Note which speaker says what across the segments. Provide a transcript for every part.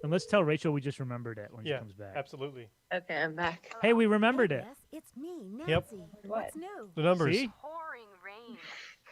Speaker 1: And let's tell Rachel we just remembered it when she
Speaker 2: Yeah,
Speaker 1: comes back.
Speaker 2: absolutely.
Speaker 3: Okay, I'm back.
Speaker 1: Hey, we remembered
Speaker 4: Hey,
Speaker 1: it.
Speaker 4: Bess, it's me, Nancy.
Speaker 2: Yep.
Speaker 3: What?
Speaker 4: What's new?
Speaker 2: The numbers.
Speaker 1: See?
Speaker 5: Pouring rain.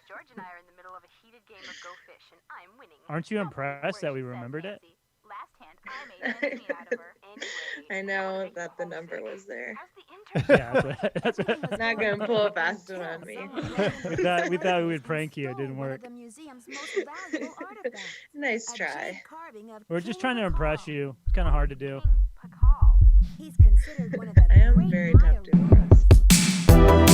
Speaker 5: George and I are in the middle of a heated game of Go Fish, and I'm winning.
Speaker 1: Aren't you
Speaker 5: Don't believe a
Speaker 1: impressed
Speaker 5: word
Speaker 1: that we
Speaker 5: she says,
Speaker 1: remembered it?
Speaker 5: Nancy. Last hand, I made ends meet out of her. Anyway,
Speaker 3: I
Speaker 5: I
Speaker 3: know
Speaker 5: wanna make
Speaker 3: that
Speaker 5: you
Speaker 3: the number
Speaker 5: homesick.
Speaker 3: was there.
Speaker 5: How's the internship?
Speaker 1: Yeah, that's
Speaker 4: Everything
Speaker 1: what,
Speaker 4: was
Speaker 3: Not
Speaker 4: going
Speaker 3: gonna pull a
Speaker 4: good
Speaker 3: fast
Speaker 4: until
Speaker 3: one on me.
Speaker 4: someone broke into
Speaker 1: we
Speaker 4: the
Speaker 1: thought we
Speaker 4: museum
Speaker 1: would
Speaker 4: and
Speaker 1: prank you. It
Speaker 4: stole
Speaker 1: didn't
Speaker 4: one of
Speaker 1: work.
Speaker 4: the museum's most valuable artifacts.
Speaker 3: Nice
Speaker 4: A
Speaker 3: try.
Speaker 4: jade carving of
Speaker 1: We're just
Speaker 4: King
Speaker 1: trying to impress
Speaker 4: Pakal.
Speaker 1: you. It's kind of hard to do.
Speaker 5: King Pakal.
Speaker 4: He's considered one of the
Speaker 3: I am
Speaker 4: great
Speaker 3: very
Speaker 4: Maya
Speaker 3: tough to
Speaker 4: rulers.
Speaker 3: impress.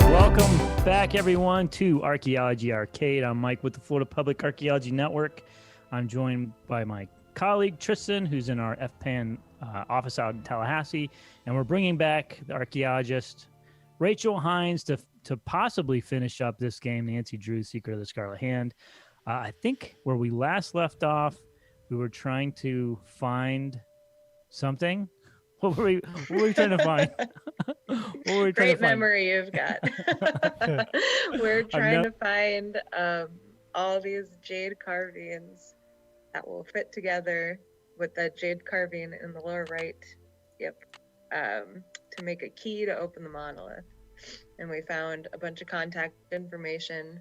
Speaker 1: Welcome back, everyone, to Archaeology Arcade. I'm Mike with the Florida Public Archaeology Network. I'm joined by my colleague Tristan, who's in our FPAN office out in Tallahassee, and we're bringing back the archaeologist Rachel Hines to possibly finish up this game, Nancy Drew's Secret of the Scarlet Hand. I think where we last left off, we were trying to find something. What were we trying to find? What were we trying
Speaker 3: Great
Speaker 1: to find?
Speaker 3: memory you've got. We're trying to find all these jade carvings that will fit together with that jade carving in the lower right. Yep. To make a key to open the monolith. And we found a bunch of contact information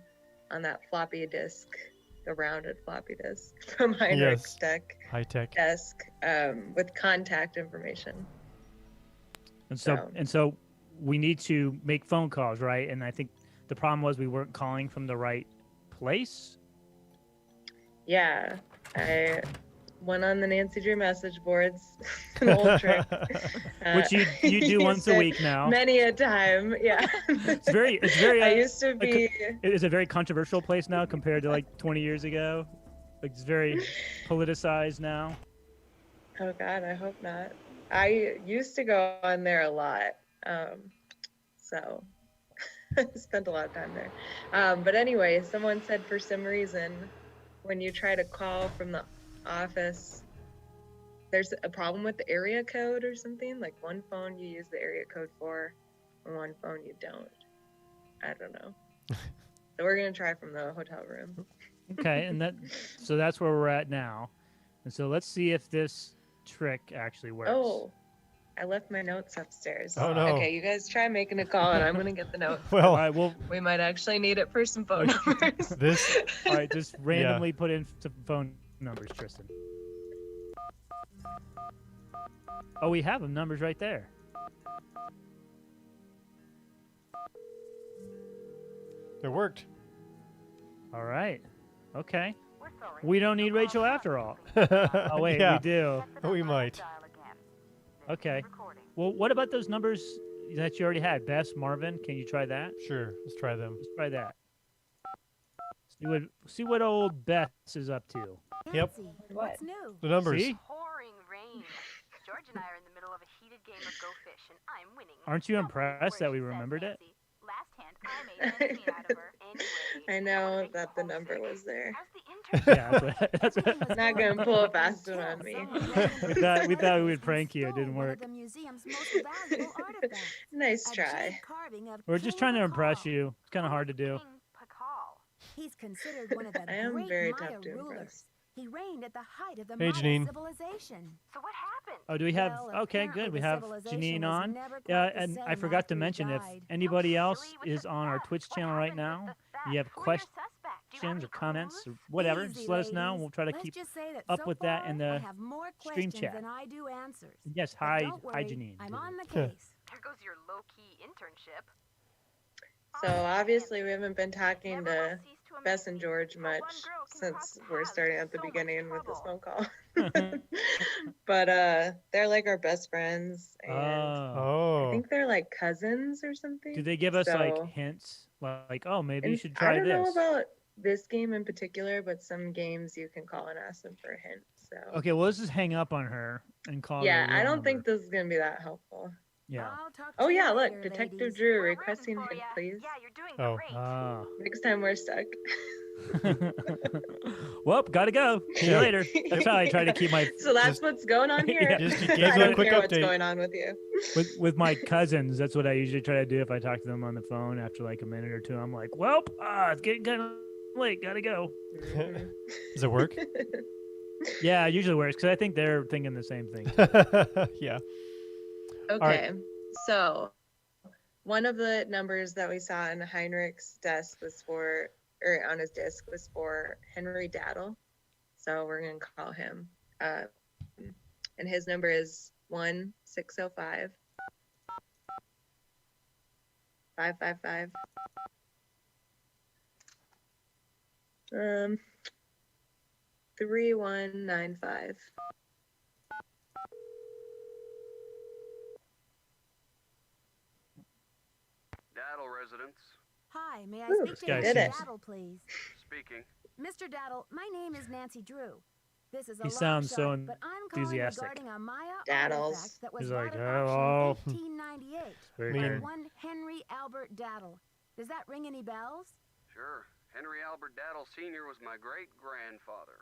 Speaker 3: on that floppy disk, the rounded floppy disk from Heinrich's
Speaker 2: High tech.
Speaker 3: desk, with contact information.
Speaker 1: And so we need to make phone calls, right? And I think the problem was we weren't calling from the right place.
Speaker 3: Yeah, I went on the Nancy Drew message boards, an old trick.
Speaker 1: Which you do
Speaker 3: used
Speaker 1: once a
Speaker 3: it
Speaker 1: week now.
Speaker 3: Many a time, yeah.
Speaker 1: It's very
Speaker 3: I used to be.
Speaker 1: It is a very controversial place now compared to like 20 years ago. Like it's very politicized now.
Speaker 3: Oh God, I hope not. I used to go on there a lot, so I spent a lot of time there. But anyway, someone said for some reason, when you try to call from the office, there's a problem with the area code or something. Like one phone you use the area code for, and one phone you don't. I don't know. So we're gonna try from the hotel room.
Speaker 1: Okay, and so that's where we're at now. And so let's see if this trick actually works.
Speaker 3: Oh, I left my notes upstairs.
Speaker 2: Oh, no.
Speaker 3: Okay, you guys try making a call, and I'm gonna get the notes.
Speaker 1: All
Speaker 2: Well,
Speaker 1: right, well,
Speaker 3: We might actually need it for some phone numbers.
Speaker 2: this
Speaker 1: all right, just randomly put in some phone numbers, Tristan. Oh, we have them numbers right there.
Speaker 2: it worked.
Speaker 1: All right. Okay.
Speaker 5: We're sorry.
Speaker 1: We don't need Rachel after all. Oh, wait,
Speaker 2: yeah,
Speaker 1: we do.
Speaker 2: we might.
Speaker 1: Okay. Well, what about those numbers that you already had? Bess, Marvin, can you try that?
Speaker 2: Sure, let's try them.
Speaker 1: Let's try that. See what old Bess is up to.
Speaker 2: Yep.
Speaker 4: Nancy,
Speaker 3: What?
Speaker 4: what's new?
Speaker 2: The numbers.
Speaker 1: See?
Speaker 5: Pouring rain. George and I are in the middle of a heated game of Go Fish, and I'm winning.
Speaker 1: Aren't you
Speaker 5: Don't believe a
Speaker 1: impressed
Speaker 5: word
Speaker 1: that we
Speaker 5: she says,
Speaker 1: remembered it?
Speaker 5: Nancy. Last hand, I made ends meet out of her. Anyway,
Speaker 3: I
Speaker 5: I
Speaker 3: know
Speaker 5: wanna make
Speaker 3: that
Speaker 5: you
Speaker 3: the number
Speaker 5: homesick.
Speaker 3: was there.
Speaker 5: How's the internship?
Speaker 1: Yeah, that's what,
Speaker 4: Everything was
Speaker 3: Not
Speaker 4: going
Speaker 3: gonna pull a
Speaker 4: good
Speaker 3: fast one
Speaker 4: until
Speaker 3: on me.
Speaker 4: someone broke into the
Speaker 1: we thought we
Speaker 4: museum
Speaker 1: would
Speaker 4: and
Speaker 1: prank you. It
Speaker 4: stole
Speaker 1: didn't
Speaker 4: one of
Speaker 1: work.
Speaker 4: the museum's most valuable artifacts.
Speaker 3: Nice
Speaker 4: A
Speaker 3: try.
Speaker 4: jade carving of
Speaker 1: We're just
Speaker 4: King
Speaker 1: trying to impress
Speaker 4: Pakal.
Speaker 1: you. It's kind of hard to do.
Speaker 5: King Pakal.
Speaker 4: He's considered one of the
Speaker 3: I am
Speaker 4: great
Speaker 3: very
Speaker 4: Maya
Speaker 3: tough to
Speaker 4: rulers.
Speaker 3: impress.
Speaker 4: He reigned at the height of the
Speaker 2: Hey,
Speaker 4: Maya
Speaker 2: Janine.
Speaker 4: civilization.
Speaker 5: So what happened?
Speaker 1: Oh, do we have?
Speaker 4: Well,
Speaker 1: Okay,
Speaker 4: apparently
Speaker 1: good. We
Speaker 4: the
Speaker 1: have
Speaker 4: civilization
Speaker 1: Janine
Speaker 4: was
Speaker 1: on.
Speaker 4: never
Speaker 1: Yeah,
Speaker 4: quite the
Speaker 1: and I
Speaker 4: same
Speaker 1: forgot
Speaker 4: after
Speaker 1: to
Speaker 4: he
Speaker 1: mention if
Speaker 4: died.
Speaker 1: anybody
Speaker 5: Oh,
Speaker 1: else
Speaker 5: really? With
Speaker 1: is
Speaker 5: the
Speaker 1: on our
Speaker 5: theft?
Speaker 1: Twitch
Speaker 5: What
Speaker 1: channel right
Speaker 5: happened
Speaker 1: now,
Speaker 5: with the
Speaker 1: you have
Speaker 5: theft? Who are your
Speaker 1: questions
Speaker 5: suspects? Do you have
Speaker 1: or
Speaker 5: any
Speaker 1: comments or
Speaker 5: clues?
Speaker 1: whatever,
Speaker 4: Easy,
Speaker 1: just let us know.
Speaker 4: ladies.
Speaker 1: We'll try to
Speaker 4: Let's
Speaker 1: keep
Speaker 4: just say that
Speaker 1: up
Speaker 4: so
Speaker 1: with that in
Speaker 4: far, I
Speaker 1: the
Speaker 4: have more
Speaker 1: stream
Speaker 4: questions
Speaker 1: chat.
Speaker 4: than I do answers.
Speaker 1: Yes,
Speaker 4: But
Speaker 1: hi,
Speaker 4: don't worry,
Speaker 1: Janine.
Speaker 4: I'm
Speaker 1: too.
Speaker 4: on the
Speaker 2: Yeah.
Speaker 4: case.
Speaker 5: There goes your low-key internship.
Speaker 3: So obviously we haven't been talking
Speaker 5: Never
Speaker 3: to
Speaker 5: will cease to
Speaker 3: Bess
Speaker 5: amaze
Speaker 3: and
Speaker 5: me
Speaker 3: George
Speaker 5: how one
Speaker 3: much
Speaker 5: girl can
Speaker 3: since
Speaker 5: cross
Speaker 3: we're
Speaker 5: paths
Speaker 3: starting
Speaker 5: with
Speaker 3: at the
Speaker 5: so much
Speaker 3: beginning with this
Speaker 5: trouble.
Speaker 3: phone call. But they're like our best friends, and I
Speaker 1: Oh,
Speaker 2: Oh,
Speaker 3: think they're like cousins or something.
Speaker 1: do they give us like
Speaker 3: So-
Speaker 1: hints? Like, oh, maybe you
Speaker 3: And
Speaker 1: should
Speaker 3: I
Speaker 1: try
Speaker 3: don't know
Speaker 1: this.
Speaker 3: about this game in particular, but some games you can call and ask them for a hint. So
Speaker 1: Okay, well, let's just hang up on her and call.
Speaker 3: yeah,
Speaker 1: her
Speaker 3: I
Speaker 1: real
Speaker 3: don't think
Speaker 1: number.
Speaker 3: this is gonna be that helpful.
Speaker 1: Yeah.
Speaker 4: I'll talk to
Speaker 3: Oh
Speaker 4: you
Speaker 3: yeah, look,
Speaker 4: later,
Speaker 3: Detective
Speaker 4: ladies.
Speaker 3: Drew
Speaker 5: We're rooting
Speaker 3: requesting
Speaker 5: for
Speaker 3: hint,
Speaker 5: ya.
Speaker 3: please.
Speaker 5: Yeah, you're doing
Speaker 2: Oh.
Speaker 5: great.
Speaker 1: Ah.
Speaker 3: Next time we're stuck.
Speaker 1: Well, gotta go. See you
Speaker 2: Yeah.
Speaker 1: later. That's how I try to keep my
Speaker 3: So that's
Speaker 2: Just-
Speaker 3: what's going on here.
Speaker 1: Yeah.
Speaker 2: Just
Speaker 3: I
Speaker 2: gave you a
Speaker 3: don't
Speaker 2: quick
Speaker 3: care what's
Speaker 2: update.
Speaker 3: going on with you.
Speaker 1: with my cousins. That's what I usually try to do if I talk to them on the phone after like a minute or two. I'm like, well, it's getting kind of late. Gotta go.
Speaker 3: Mhm.
Speaker 2: Does it work?
Speaker 1: Yeah, it usually works because I think they're thinking the same thing.
Speaker 2: Yeah.
Speaker 3: Okay, so one of the numbers that we saw on Heinrich's desk was for, or on his disc was for Henry Daddle. So we're gonna call him. And his number is 1605 555 3195.
Speaker 6: Daddle residence.
Speaker 4: Hi, may I
Speaker 3: Ooh,
Speaker 4: speak to
Speaker 1: guy
Speaker 4: Mr.
Speaker 3: seems-
Speaker 4: Daddle, please?
Speaker 6: Speaking.
Speaker 4: Mr. Daddle, my name is Nancy Drew. This is a
Speaker 1: He
Speaker 4: long
Speaker 1: sounds
Speaker 4: shot,
Speaker 1: so
Speaker 4: but I'm calling
Speaker 1: enthusiastic.
Speaker 4: regarding a Maya
Speaker 3: Daddles.
Speaker 4: artifact that was
Speaker 1: He's
Speaker 4: bought
Speaker 1: like,
Speaker 4: at
Speaker 1: "Hello."
Speaker 4: auction in 1898
Speaker 1: Very
Speaker 2: Mean-
Speaker 4: by
Speaker 1: good.
Speaker 4: one Henry Albert Daddle. Does that ring any bells?
Speaker 6: Sure. Henry Albert Daddle Sr. was my great-grandfather.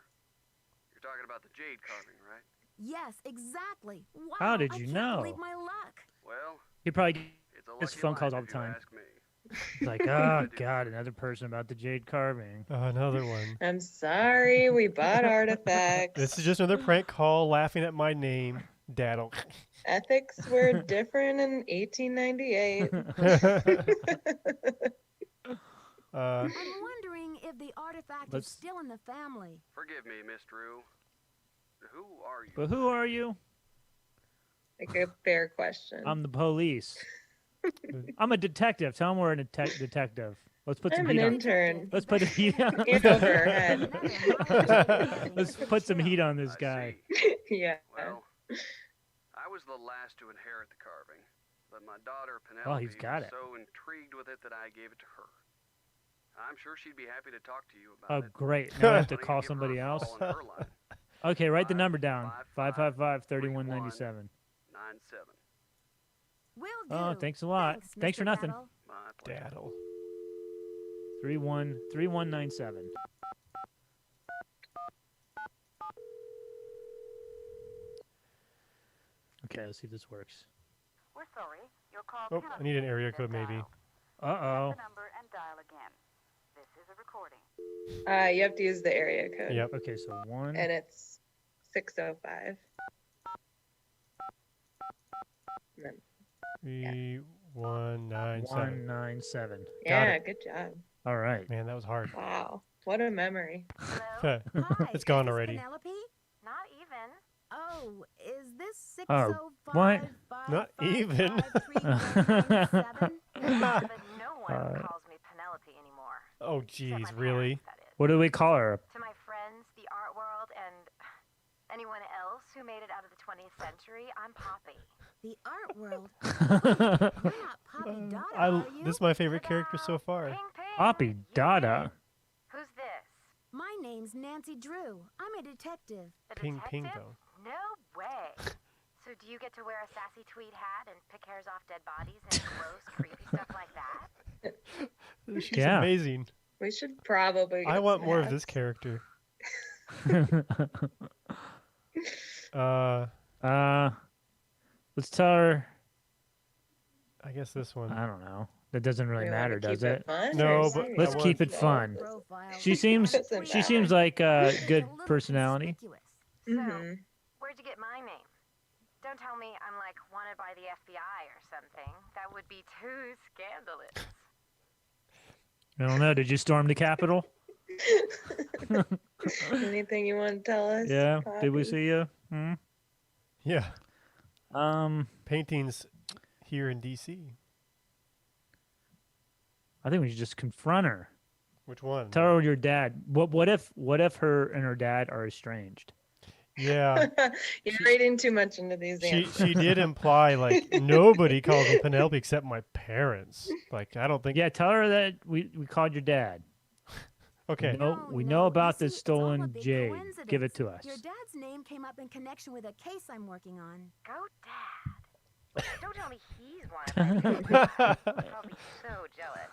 Speaker 6: You're talking about the jade carving, right?
Speaker 4: Yes, exactly. Wow,
Speaker 1: How did
Speaker 4: I
Speaker 1: you
Speaker 4: can't
Speaker 1: know?
Speaker 4: believe my luck.
Speaker 6: Well,
Speaker 1: He probably
Speaker 6: it's a
Speaker 1: Gets
Speaker 6: lucky
Speaker 1: phone calls
Speaker 6: life
Speaker 1: all
Speaker 6: if
Speaker 1: the
Speaker 6: you
Speaker 1: time.
Speaker 6: ask me.
Speaker 1: He's like, oh god, another person about the jade carving.
Speaker 2: Another one.
Speaker 3: I'm sorry, we bought artifacts.
Speaker 2: This is just another prank call laughing at my name, Daddle.
Speaker 3: Ethics were different in 1898.
Speaker 4: I'm wondering if the artifact
Speaker 1: Let's-
Speaker 4: is still in the family.
Speaker 6: Forgive me, Miss Drew. Who are you?
Speaker 1: But who are you?
Speaker 3: Like a fair question.
Speaker 1: I'm the police. I'm a detective. Tell him we're a detective. Let's put some
Speaker 3: I'm an
Speaker 1: heat on.
Speaker 3: intern.
Speaker 1: Let's put heat on.
Speaker 3: Hand over her head.
Speaker 1: Let's put some heat on this
Speaker 6: I
Speaker 1: guy.
Speaker 6: see.
Speaker 3: Yeah.
Speaker 6: Well, I was the last to inherit the carving, but my daughter Penelope
Speaker 1: Oh, he's got
Speaker 6: was
Speaker 1: it.
Speaker 6: so intrigued with it that I gave it to her. I'm sure she'd be happy to talk to you
Speaker 1: Oh,
Speaker 6: about it.
Speaker 1: great. Now I have to
Speaker 6: Why don't you
Speaker 1: call
Speaker 6: give her a
Speaker 1: somebody
Speaker 6: call
Speaker 1: else.
Speaker 6: on her line,
Speaker 1: Okay, write the number down.
Speaker 6: 555
Speaker 1: 555-3197.
Speaker 6: 97.
Speaker 4: Will do.
Speaker 1: Oh, thanks a lot. Thanks
Speaker 4: Mr.
Speaker 1: for nothing.
Speaker 4: Daddle.
Speaker 6: My pleasure.
Speaker 2: Daddle.
Speaker 1: 3197. Okay, let's see if this works.
Speaker 5: We're sorry. Your call
Speaker 2: Oh,
Speaker 5: cannot
Speaker 2: I need an
Speaker 5: be
Speaker 2: area
Speaker 5: taken
Speaker 2: code
Speaker 5: as
Speaker 2: maybe.
Speaker 5: dialed.
Speaker 1: Uh-oh.
Speaker 5: The number and dial again. This is a recording.
Speaker 3: You have to use the area code.
Speaker 2: Yep.
Speaker 1: Okay, so 1.
Speaker 3: And it's 605. And then,
Speaker 2: 3197.
Speaker 1: 197.
Speaker 3: yeah,
Speaker 2: it.
Speaker 3: good job.
Speaker 1: All right.
Speaker 2: Man, that was hard.
Speaker 3: Wow. What a memory.
Speaker 5: Hello?
Speaker 4: Hi,
Speaker 2: It's gone
Speaker 4: is this
Speaker 2: already.
Speaker 4: Penelope?
Speaker 5: Not even.
Speaker 4: Oh, is this
Speaker 1: Oh,
Speaker 4: 605?
Speaker 1: what?
Speaker 2: Not even.
Speaker 5: But no one
Speaker 1: Uh,
Speaker 5: calls me Penelope anymore.
Speaker 2: Oh,
Speaker 5: Except
Speaker 2: jeez,
Speaker 5: my
Speaker 2: really?
Speaker 5: parents, that is.
Speaker 1: What do we call her?
Speaker 5: To my friends, the art world, and anyone else who made it out of the 20th century, I'm Poppy.
Speaker 4: The art world. You're not Poppy Dada, are you?
Speaker 2: This is my favorite character so far.
Speaker 5: Ping, ping.
Speaker 1: Poppy
Speaker 5: You
Speaker 1: Dada.
Speaker 5: did. Who's this?
Speaker 4: My name's Nancy Drew. I'm a detective.
Speaker 5: The
Speaker 2: Ping,
Speaker 5: detective?
Speaker 2: ping, though.
Speaker 5: No way. So do you get to wear a sassy tweed hat and pick hairs off dead bodies and gross, creepy stuff like that?
Speaker 2: She's
Speaker 1: Yeah.
Speaker 2: amazing.
Speaker 3: We should probably.
Speaker 2: I
Speaker 3: get
Speaker 2: want
Speaker 3: some
Speaker 2: more of
Speaker 3: hats.
Speaker 2: this character.
Speaker 1: Let's tell her.
Speaker 2: I guess this one.
Speaker 1: I don't know. That doesn't really
Speaker 3: We wanna
Speaker 1: matter,
Speaker 3: keep
Speaker 1: does it?
Speaker 3: fun
Speaker 2: No,
Speaker 3: or
Speaker 2: but
Speaker 3: serious?
Speaker 1: Let's keep it
Speaker 3: No,
Speaker 1: fun.
Speaker 4: Profile.
Speaker 1: She seems
Speaker 3: Doesn't
Speaker 1: she seems
Speaker 3: matter.
Speaker 1: like a
Speaker 4: It's
Speaker 1: good
Speaker 4: a little
Speaker 1: personality.
Speaker 4: conspicuous.
Speaker 5: So,
Speaker 3: Mhm.
Speaker 5: where'd you get my name? Don't tell me I'm like wanted by the FBI or something. That would be too scandalous.
Speaker 1: I don't know. Did you storm the Capitol?
Speaker 3: Anything you want to tell us?
Speaker 1: Yeah. Did we
Speaker 3: Poppy?
Speaker 1: see you? Hmm?
Speaker 2: Yeah.
Speaker 1: Um,
Speaker 2: Paintings here in D.C.
Speaker 1: I think we should just confront her.
Speaker 2: Which one?
Speaker 1: Tell her your dad. What if her and her dad are estranged?
Speaker 2: Yeah.
Speaker 3: You're reading too much into these
Speaker 2: She
Speaker 3: answers.
Speaker 2: did imply like nobody calls me Penelope except my parents. Like I don't think.
Speaker 1: Yeah, tell her that we called your dad.
Speaker 2: Okay.
Speaker 1: No, we know about
Speaker 4: You
Speaker 1: this
Speaker 4: see, it's all a
Speaker 1: stolen
Speaker 4: big
Speaker 1: jade. Give it
Speaker 4: coincidence.
Speaker 1: to us.
Speaker 4: Your dad's name came up in connection with a case I'm working on.
Speaker 5: Go, Dad. Don't tell me he's one of them. I'll be so jealous.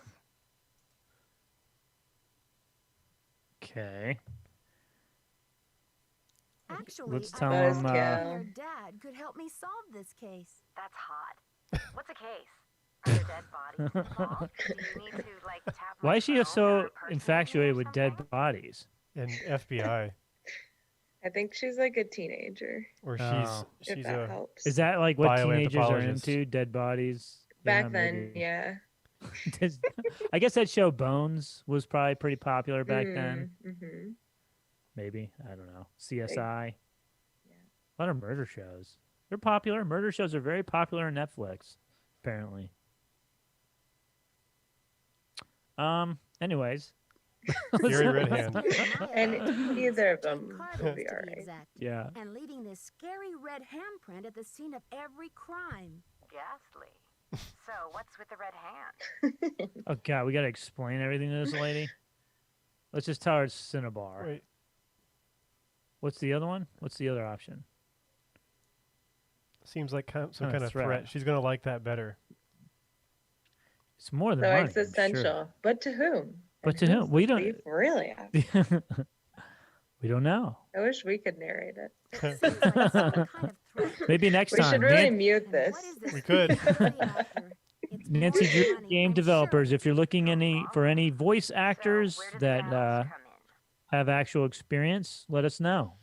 Speaker 1: Okay.
Speaker 4: Actually,
Speaker 1: Let's
Speaker 4: I
Speaker 1: tell
Speaker 4: was
Speaker 1: him,
Speaker 4: hoping
Speaker 3: uh,
Speaker 4: your dad could help me solve this case.
Speaker 5: That's hot. What's a case? Are there dead bodies involved? Do you need to, like, tap my
Speaker 1: Why is she
Speaker 5: phone
Speaker 1: so
Speaker 5: or personal
Speaker 1: infatuated
Speaker 5: email or
Speaker 1: with dead
Speaker 5: something?
Speaker 1: bodies?
Speaker 2: And FBI,
Speaker 3: I think she's like a teenager,
Speaker 2: or
Speaker 1: Oh.
Speaker 3: if
Speaker 2: she's
Speaker 3: that
Speaker 2: a
Speaker 3: helps.
Speaker 1: Is that like what teenagers are
Speaker 2: Bioanthropologist.
Speaker 1: into? Dead bodies?
Speaker 3: Back
Speaker 1: Yeah,
Speaker 3: then,
Speaker 1: maybe.
Speaker 3: yeah.
Speaker 1: I guess that show Bones was probably pretty popular back then.
Speaker 3: Mm-hmm.
Speaker 1: Maybe. I don't know. CSI.
Speaker 3: Yeah.
Speaker 1: A lot of murder shows. They're popular. Murder shows are very popular on Netflix, apparently. Anyways.
Speaker 2: Fury Red Hand.
Speaker 3: And either of them
Speaker 4: Cardinals,
Speaker 3: will be
Speaker 4: to
Speaker 3: all
Speaker 4: be
Speaker 3: right.
Speaker 4: exact,
Speaker 1: Yeah.
Speaker 4: and leaving this scary red handprint at the scene of every crime.
Speaker 5: Ghastly. So, what's with the red hand?
Speaker 1: Oh God, we gotta explain everything to this lady. Let's just tell her it's Cinnabar.
Speaker 2: Wait,
Speaker 1: What's the other one? What's the other option?
Speaker 2: seems like some
Speaker 1: Kinda
Speaker 2: kind of
Speaker 1: threat.
Speaker 2: threat. She's gonna like that better.
Speaker 1: It's more than
Speaker 3: So
Speaker 1: money, I'm
Speaker 3: existential.
Speaker 1: sure.
Speaker 3: But to whom?
Speaker 1: But
Speaker 3: And
Speaker 1: to whom?
Speaker 3: who's
Speaker 1: We
Speaker 3: the
Speaker 1: don't-
Speaker 3: thief really after?
Speaker 1: We don't know.
Speaker 3: I wish we could narrate it.
Speaker 4: It seems like some kind of threat.
Speaker 1: Maybe next
Speaker 3: We
Speaker 1: time.
Speaker 3: should really
Speaker 1: Nan-
Speaker 3: mute
Speaker 4: And
Speaker 3: this.
Speaker 4: what is this
Speaker 2: We could.
Speaker 4: really after? It's
Speaker 1: Nancy
Speaker 4: more
Speaker 1: Drew,
Speaker 4: money
Speaker 1: game
Speaker 4: and
Speaker 1: developers,
Speaker 4: sure,
Speaker 1: if you're looking for any voice actors
Speaker 5: So, where do the
Speaker 1: that
Speaker 5: Daddles come in?
Speaker 1: have actual experience, let us know.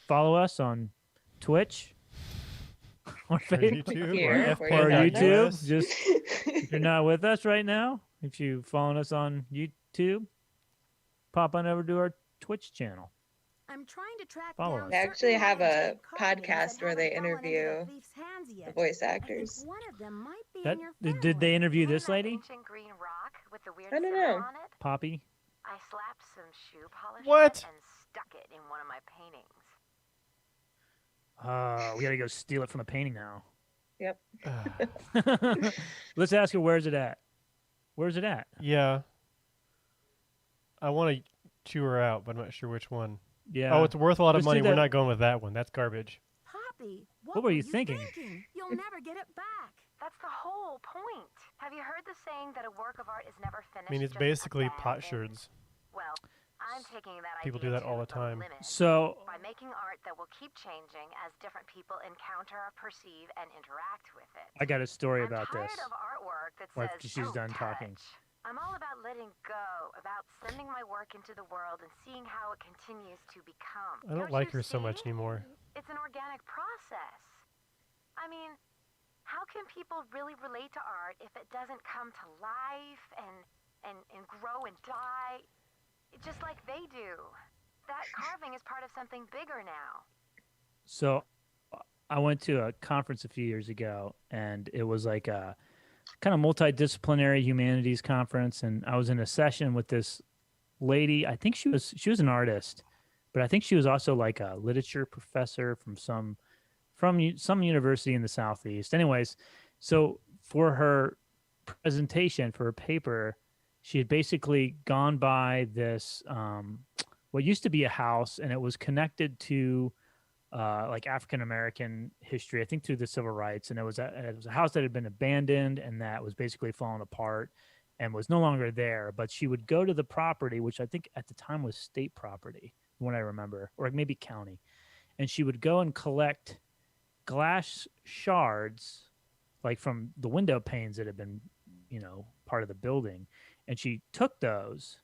Speaker 1: Follow us on Twitch or
Speaker 2: Or
Speaker 1: Facebook
Speaker 2: YouTube
Speaker 3: Here,
Speaker 2: or
Speaker 3: where
Speaker 1: or
Speaker 3: you're
Speaker 1: YouTube.
Speaker 2: FPN.US.
Speaker 1: Just if you're not with us right now, if you following us on YouTube, pop on over to our Twitch channel.
Speaker 4: I'm trying to track
Speaker 1: Follow
Speaker 4: down
Speaker 1: us.
Speaker 3: They actually
Speaker 4: certain
Speaker 3: have a
Speaker 4: modern-day carvings
Speaker 3: podcast
Speaker 4: that
Speaker 3: where they
Speaker 4: haven't fallen into
Speaker 3: interview
Speaker 4: the thief's hands
Speaker 3: the
Speaker 4: yet.
Speaker 3: voice
Speaker 4: I
Speaker 3: actors.
Speaker 4: think one of them might be
Speaker 1: That
Speaker 4: in your
Speaker 1: did they
Speaker 4: family.
Speaker 1: interview
Speaker 5: Isn't
Speaker 1: this
Speaker 5: that
Speaker 1: lady,
Speaker 5: ancient green rock with the weird
Speaker 3: I don't
Speaker 5: symbol
Speaker 3: know.
Speaker 5: on it?
Speaker 1: Poppy?
Speaker 5: I slapped some shoe polish
Speaker 2: What?
Speaker 5: on it and stuck it in one of my paintings.
Speaker 1: We gotta go steal it from a painting now.
Speaker 3: Yep.
Speaker 1: Let's ask her, where's it at? Where's it at?
Speaker 2: Yeah. I want to chew her out, but I'm not sure which one.
Speaker 1: Yeah.
Speaker 2: Oh, it's worth a lot of
Speaker 1: Let's do
Speaker 2: money. We're
Speaker 1: that-
Speaker 2: not going with that one. That's garbage.
Speaker 4: Poppy,
Speaker 1: What were you thinking?
Speaker 4: You'll never get it back.
Speaker 5: That's the whole point. Have you heard the saying that a work of art is never finished?
Speaker 2: I mean, it's
Speaker 5: just
Speaker 2: basically
Speaker 5: abandoned?
Speaker 2: potsherds.
Speaker 5: Well, I'm taking that
Speaker 2: People
Speaker 5: idea
Speaker 2: do that
Speaker 5: to
Speaker 2: all the time.
Speaker 5: limit
Speaker 1: So
Speaker 5: by making art that will keep changing as different people encounter, perceive, and interact with it.
Speaker 1: I got a story
Speaker 5: I'm
Speaker 1: about
Speaker 5: tired
Speaker 1: this.
Speaker 5: of artwork that
Speaker 1: Well,
Speaker 5: says
Speaker 1: she's
Speaker 5: "Don't
Speaker 1: done
Speaker 5: touch."
Speaker 1: talking.
Speaker 5: I'm all about letting go, about sending my work into the world and seeing how it continues to become.
Speaker 2: I don't
Speaker 5: Don't
Speaker 2: like
Speaker 5: you
Speaker 2: her so much
Speaker 5: see?
Speaker 2: anymore.
Speaker 5: It's an organic process. I mean, how can people really relate to art if it doesn't come to life and grow and die just like they do? That carving is part of something bigger now.
Speaker 1: So I went to a conference a few years ago, and it was like a kind of multidisciplinary humanities conference, and I was in a session with this lady. I think she was an artist, but I think she was also like a literature professor from some university in the Southeast. Anyways, so for her presentation, for her paper, she had basically gone by this what used to be a house, and it was connected to like African American history, I think through the civil rights, and it was a house that had been abandoned and that was basically falling apart and was no longer there. But she would go to the property, which I think at the time was state property, from what I remember, or maybe county, and she would go and collect glass shards, like from the window panes that had been, part of the building, and she took those,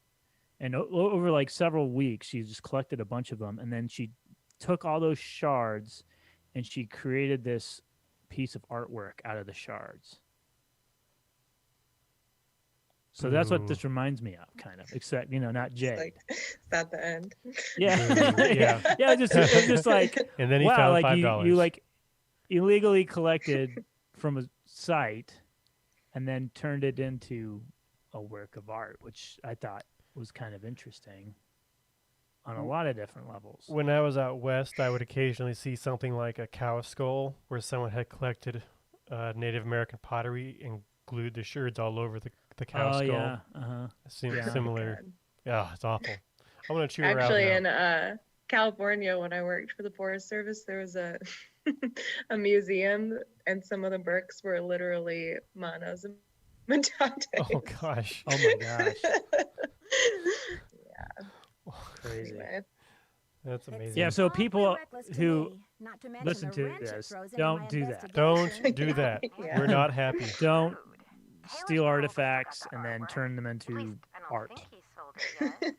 Speaker 1: and over like several weeks, she just collected a bunch of them, and then she took all those shards and she created this piece of artwork out of the shards. So that's what
Speaker 2: Ooh.
Speaker 1: this reminds me of, kind of, except, not Jay.
Speaker 3: Like, is that the end?
Speaker 1: Yeah.
Speaker 2: Ooh, yeah.
Speaker 1: Yeah, it's just like,
Speaker 2: And then he
Speaker 1: wow,
Speaker 2: found
Speaker 1: like
Speaker 2: $5.
Speaker 1: you like illegally collected from a site and then turned it into a work of art, which I thought was kind of interesting on a lot of different levels.
Speaker 2: When I was out west, I would occasionally see something like a cow skull where someone had collected Native American pottery and glued the sherds all over the cow skull.
Speaker 1: Yeah, uh-huh.
Speaker 2: Seems
Speaker 1: Yeah.
Speaker 2: similar.
Speaker 3: God.
Speaker 2: Yeah, it's awful. I'm gonna chew her
Speaker 3: Actually,
Speaker 2: out now.
Speaker 3: in California, when I worked for the Forest Service, there was a a museum, and some of the bricks were literally Manos and Metates.
Speaker 2: Oh gosh.
Speaker 1: Oh my gosh.
Speaker 3: Yeah.
Speaker 1: Crazy.
Speaker 3: Anyway.
Speaker 2: That's amazing.
Speaker 1: Yeah, so
Speaker 4: Awfully
Speaker 1: people
Speaker 4: reckless to
Speaker 1: who
Speaker 4: me, not to mention
Speaker 1: listen
Speaker 4: the
Speaker 1: to
Speaker 4: wrench it
Speaker 1: this,
Speaker 4: throws into
Speaker 1: don't
Speaker 4: my
Speaker 1: do that.
Speaker 2: Don't do that.
Speaker 3: Yeah.
Speaker 2: We're not happy.
Speaker 1: Don't
Speaker 5: Taylor's
Speaker 1: steal
Speaker 5: not
Speaker 1: artifacts
Speaker 5: overstuck
Speaker 1: and
Speaker 5: the
Speaker 1: then
Speaker 5: artwork.
Speaker 1: turn them
Speaker 5: At
Speaker 1: into
Speaker 5: least I don't
Speaker 1: art.
Speaker 5: think he sold it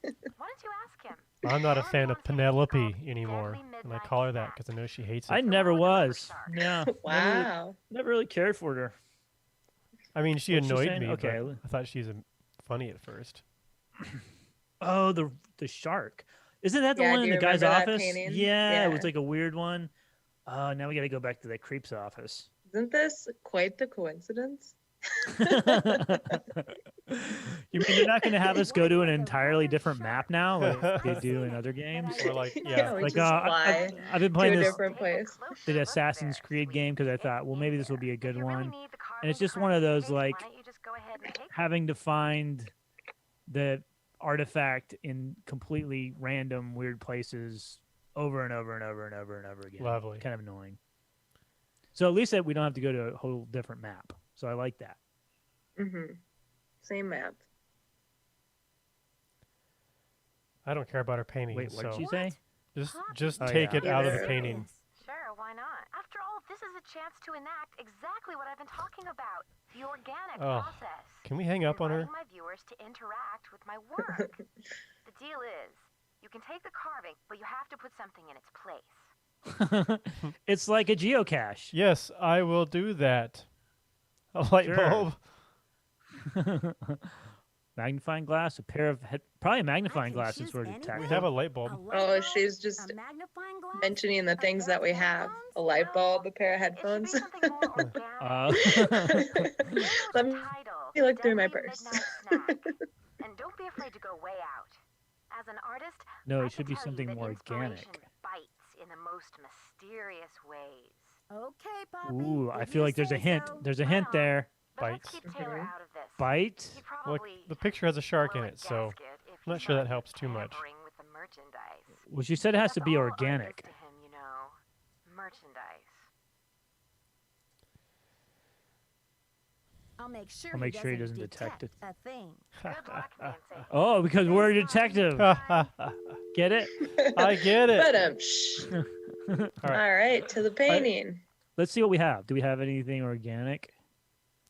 Speaker 5: yet. Why don't you ask him?
Speaker 2: I'm not a
Speaker 5: Taylor's
Speaker 2: fan of
Speaker 5: own series
Speaker 2: Penelope
Speaker 5: called
Speaker 2: anymore,
Speaker 5: Deadly
Speaker 2: and I
Speaker 5: Midnight
Speaker 2: call her that
Speaker 5: Snack.
Speaker 2: because I know she hates
Speaker 1: I
Speaker 2: it.
Speaker 1: never
Speaker 5: one with the rubber
Speaker 1: was.
Speaker 5: shark.
Speaker 1: Yeah.
Speaker 3: Wow.
Speaker 1: Never really cared for her.
Speaker 2: I mean, she
Speaker 1: What's she
Speaker 2: annoyed
Speaker 1: saying?
Speaker 2: me,
Speaker 1: Okay.
Speaker 2: but I thought she was funny at first.
Speaker 1: Oh, the shark. Isn't that the
Speaker 3: Yeah,
Speaker 1: one
Speaker 3: do
Speaker 1: in
Speaker 3: you
Speaker 1: the guy's
Speaker 3: remember that
Speaker 1: office?
Speaker 3: painting?
Speaker 1: Yeah, it was
Speaker 3: Yeah.
Speaker 1: like a weird one. Oh, now we got to go back to the creep's office.
Speaker 3: Isn't this quite the coincidence?
Speaker 1: You mean they're not going to have us go to an entirely different map now, like they do in other games?
Speaker 2: Or like,
Speaker 3: Yeah,
Speaker 2: yeah,
Speaker 3: we
Speaker 1: Like,
Speaker 3: just fly
Speaker 1: I've been
Speaker 3: to
Speaker 1: playing
Speaker 3: a
Speaker 1: this
Speaker 3: different place.
Speaker 1: the Assassin's Creed game because I thought, well, maybe this will be a good one. And it's just one of those, like, having to find the artifact in completely random, weird places over and over and over and over and over again.
Speaker 2: Lovely.
Speaker 1: Kind of annoying. So at least that we don't have to go to a whole different map. So I like that.
Speaker 3: Mm-hmm. Same map.
Speaker 2: I don't care about her painting.
Speaker 1: Wait, what
Speaker 2: so
Speaker 1: did you say?
Speaker 2: just
Speaker 1: Oh,
Speaker 2: take
Speaker 1: yeah.
Speaker 2: it out of the
Speaker 3: Either.
Speaker 2: painting.
Speaker 5: Sure, why not? After all, this is a chance to enact exactly what I've been talking about. The organic
Speaker 2: Oh,
Speaker 5: process.
Speaker 2: Can we hang up on her?
Speaker 5: Inviting my viewers to interact with my work. The deal is, you can take the carving, but you have to put something in its place.
Speaker 1: It's like a geocache.
Speaker 2: Yes, I will do that. A light
Speaker 1: Sure.
Speaker 2: bulb.
Speaker 1: Magnifying glass, a pair of probably a magnifying
Speaker 4: can
Speaker 1: glass is
Speaker 4: choose
Speaker 1: for
Speaker 4: any
Speaker 1: detective.
Speaker 2: We have a light bulb.
Speaker 3: Oh, she's just
Speaker 4: a magnifying glass,
Speaker 3: mentioning the
Speaker 4: a
Speaker 3: things
Speaker 4: pair
Speaker 3: that we
Speaker 4: of
Speaker 3: have.
Speaker 4: headphones?
Speaker 3: A light bulb, a pair of
Speaker 5: It should be
Speaker 3: headphones.
Speaker 5: something more organic.
Speaker 3: Let me look through my
Speaker 5: Deadly
Speaker 3: purse.
Speaker 5: Midnight Snack. And don't be afraid to go way out. As an artist,
Speaker 1: No,
Speaker 5: I
Speaker 1: it should
Speaker 5: can
Speaker 1: be
Speaker 5: tell you
Speaker 1: something
Speaker 5: that
Speaker 1: more
Speaker 5: inspiration
Speaker 1: organic.
Speaker 5: bites in the most mysterious ways.
Speaker 4: Okay, Poppy.
Speaker 1: Ooh, I
Speaker 4: if
Speaker 1: feel
Speaker 4: you
Speaker 1: like there's a
Speaker 4: say
Speaker 1: hint.
Speaker 4: so.
Speaker 1: There's a
Speaker 5: Right
Speaker 1: hint
Speaker 5: on.
Speaker 1: there.
Speaker 5: But let's
Speaker 2: Bites.
Speaker 5: keep Taylor
Speaker 3: Mhm.
Speaker 5: out of this.
Speaker 1: Bite.
Speaker 5: He'd
Speaker 2: Look,
Speaker 5: probably
Speaker 2: the picture has a shark in
Speaker 5: blow a
Speaker 2: it, so
Speaker 5: gasket if
Speaker 2: I'm not
Speaker 5: he
Speaker 2: sure that
Speaker 5: wasn't
Speaker 2: helps too much.
Speaker 5: tampering with the merchandise.
Speaker 1: Well, she said it has to
Speaker 5: That's
Speaker 1: be
Speaker 5: all art is
Speaker 1: organic.
Speaker 5: to him, you know. Merchandise.
Speaker 4: I'll make sure,
Speaker 1: I'll make sure he doesn't
Speaker 4: detect
Speaker 1: detect
Speaker 4: a thing.
Speaker 5: Good luck, Nancy.
Speaker 1: Oh, because we're a detective. Get it?
Speaker 2: I get it.
Speaker 3: But
Speaker 2: All right.
Speaker 3: all right, to the painting.
Speaker 1: Let's see what we have. Do we have anything organic?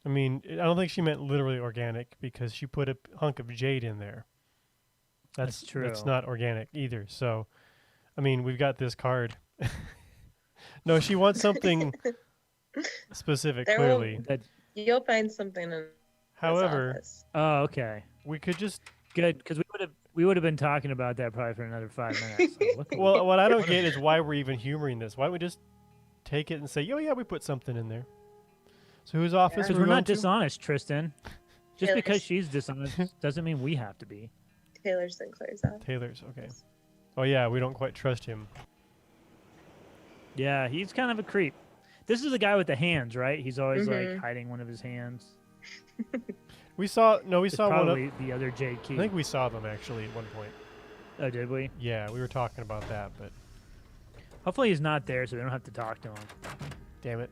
Speaker 2: I mean, I don't think she meant literally organic because she put a hunk of jade in there.
Speaker 1: That's
Speaker 2: That's
Speaker 1: true.
Speaker 2: not organic either. So, I mean, we've got this card. No, she wants something specific,
Speaker 3: There will-
Speaker 2: clearly.
Speaker 1: That,
Speaker 3: You'll find something in this
Speaker 2: However,
Speaker 3: office.
Speaker 1: oh, okay.
Speaker 2: we could just.
Speaker 1: Good, because we would have been talking about that probably for another 5 minutes. So look at
Speaker 2: Well, what I don't get is why we're even humoring this. Why don't we just take it and say, "Oh yeah, we put something in there." So whose office
Speaker 1: because
Speaker 2: are
Speaker 1: we're
Speaker 2: we
Speaker 1: not
Speaker 2: going to?
Speaker 1: dishonest, Tristan. Just
Speaker 3: Yeah,
Speaker 1: because
Speaker 3: it's-
Speaker 1: she's dishonest doesn't mean we have to be.
Speaker 3: Taylor Sinclair's office.
Speaker 2: Taylor's. Okay. Oh yeah, we don't quite trust him.
Speaker 1: Yeah, he's kind of a creep. This is the guy with the hands, right? He's always like
Speaker 3: Mhm.
Speaker 1: hiding one of his hands.
Speaker 2: We saw
Speaker 1: It's
Speaker 2: one of.
Speaker 1: probably the other Jade Key.
Speaker 2: I think we saw them actually at one point.
Speaker 1: Oh, did we?
Speaker 2: Yeah, we were talking about that, but
Speaker 1: Hopefully he's not there, so we don't have to talk to him.
Speaker 2: damn it.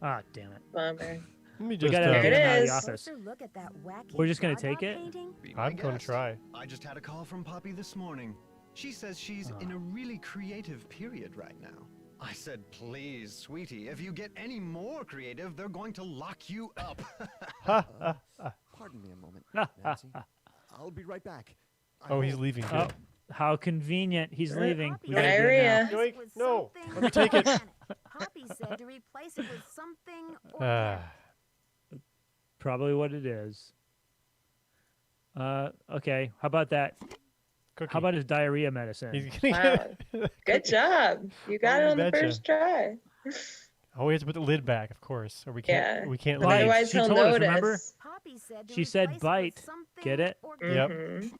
Speaker 1: Ah, damn it.
Speaker 3: Bummer.
Speaker 2: Let me
Speaker 1: We
Speaker 2: just.
Speaker 1: gotta
Speaker 3: There
Speaker 1: get
Speaker 3: it
Speaker 1: him out of the
Speaker 3: is.
Speaker 1: office.
Speaker 4: Closer look at that wacky
Speaker 1: We're just gonna
Speaker 4: Gaga
Speaker 1: take it?
Speaker 4: painting.
Speaker 7: Be my
Speaker 2: I'm going to
Speaker 7: guest.
Speaker 2: try.
Speaker 7: I just had a call from Poppy this morning. She says she's in a really creative period right now. I said, please, sweetie, if you get any more creative, they're going to lock you up.
Speaker 8: Pardon me a moment, Nancy. I'll be right back. I
Speaker 2: Oh, he's
Speaker 8: hope-
Speaker 2: leaving.
Speaker 1: Oh,
Speaker 2: Good.
Speaker 1: how convenient. He's leaving.
Speaker 4: Poppy
Speaker 1: We gotta do it
Speaker 3: Diarrhea.
Speaker 1: now.
Speaker 2: Yoink,
Speaker 4: with
Speaker 2: no,
Speaker 4: something
Speaker 2: let me take it.
Speaker 4: organic. Poppy said to replace it with something organic.
Speaker 2: Ah,
Speaker 1: Probably what it is. Okay. How about that?
Speaker 2: cookie.
Speaker 1: How about his diarrhea medicine?
Speaker 2: He's gonna
Speaker 3: Wow.
Speaker 2: get
Speaker 3: Good job. You got
Speaker 2: Oh,
Speaker 3: it
Speaker 2: you
Speaker 3: on the
Speaker 2: betcha.
Speaker 3: first try.
Speaker 2: Oh, we have to put the lid back, of course, or we can't.
Speaker 3: Yeah.
Speaker 2: We can't
Speaker 1: Bite.
Speaker 2: leave.
Speaker 3: Otherwise,
Speaker 1: She
Speaker 3: he'll
Speaker 1: told us,
Speaker 3: notice.
Speaker 1: remember?
Speaker 4: Poppy said to
Speaker 1: She said
Speaker 4: replace it with
Speaker 1: bite.
Speaker 4: something
Speaker 1: Get it?
Speaker 4: organic.
Speaker 2: Yep.
Speaker 3: Mhm.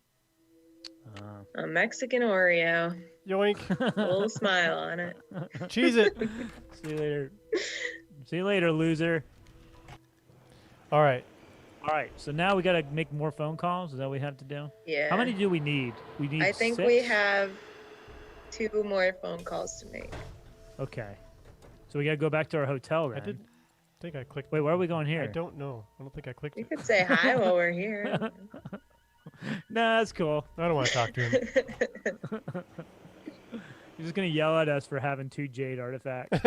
Speaker 1: Uh,
Speaker 3: A Mexican Oreo.
Speaker 2: Yoink.
Speaker 3: A little smile on it.
Speaker 2: Cheese it.
Speaker 1: see you later. See you later, loser.
Speaker 2: All right.
Speaker 1: All right. So now we got to make more phone calls. Is that what we have to do?
Speaker 3: Yeah.
Speaker 1: How many do we need? We need
Speaker 3: I think
Speaker 1: 6?
Speaker 3: we have 2 more phone calls to make.
Speaker 1: Okay. So we gotta go back to our hotel then.
Speaker 2: I did think I clicked.
Speaker 1: Wait, where are we going here?
Speaker 2: I don't know. I don't think I clicked
Speaker 3: You
Speaker 2: it.
Speaker 3: could say hi while we're here.
Speaker 1: Nah, that's cool.
Speaker 2: I don't want to talk to him.
Speaker 1: He's just gonna yell at us for having 2 jade artifacts.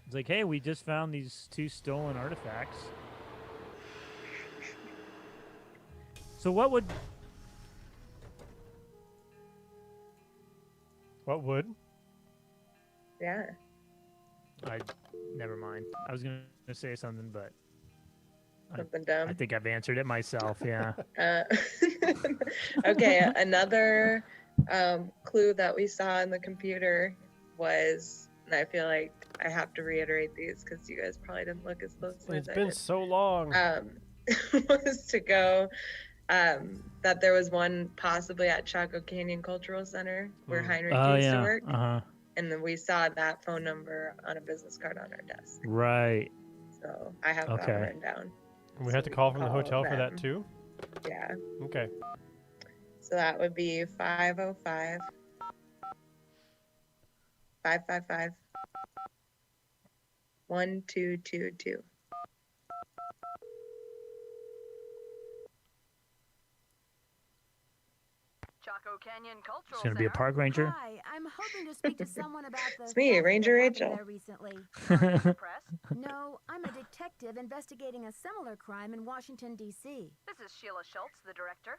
Speaker 1: It's like, hey, we just found these 2 stolen artifacts. So what would?
Speaker 2: What would?
Speaker 3: Yeah.
Speaker 1: Never mind. I was gonna say something, but
Speaker 3: Something
Speaker 1: I
Speaker 3: dumb.
Speaker 1: think I've answered it myself. Yeah.
Speaker 3: Okay, another clue that we saw in the computer was, and I feel like I have to reiterate these because you guys probably didn't look as closely
Speaker 2: It's
Speaker 3: as I
Speaker 2: been
Speaker 3: did.
Speaker 2: so long.
Speaker 3: Was to go, that there was one possibly at Chaco Canyon Cultural Center where Heinrich used to work. And then we saw that phone number on a business card on our desk.
Speaker 1: Right.
Speaker 3: So I have that written down.
Speaker 2: We had to call from the hotel for that
Speaker 3: them.
Speaker 2: too?
Speaker 3: Yeah.
Speaker 2: Okay.
Speaker 3: So that would be 505 555 1222.
Speaker 5: Chaco Canyon Cultural
Speaker 1: It's gonna be a
Speaker 5: Center.
Speaker 1: park ranger.
Speaker 4: Hi, I'm hoping to speak to someone about the
Speaker 3: It's me,
Speaker 4: theft that
Speaker 3: Ranger
Speaker 4: happened
Speaker 3: Rachel.
Speaker 4: there recently.
Speaker 5: Press.
Speaker 4: No, I'm a detective investigating a similar crime in Washington, D.C.
Speaker 5: This is Sheila Schultz, the director.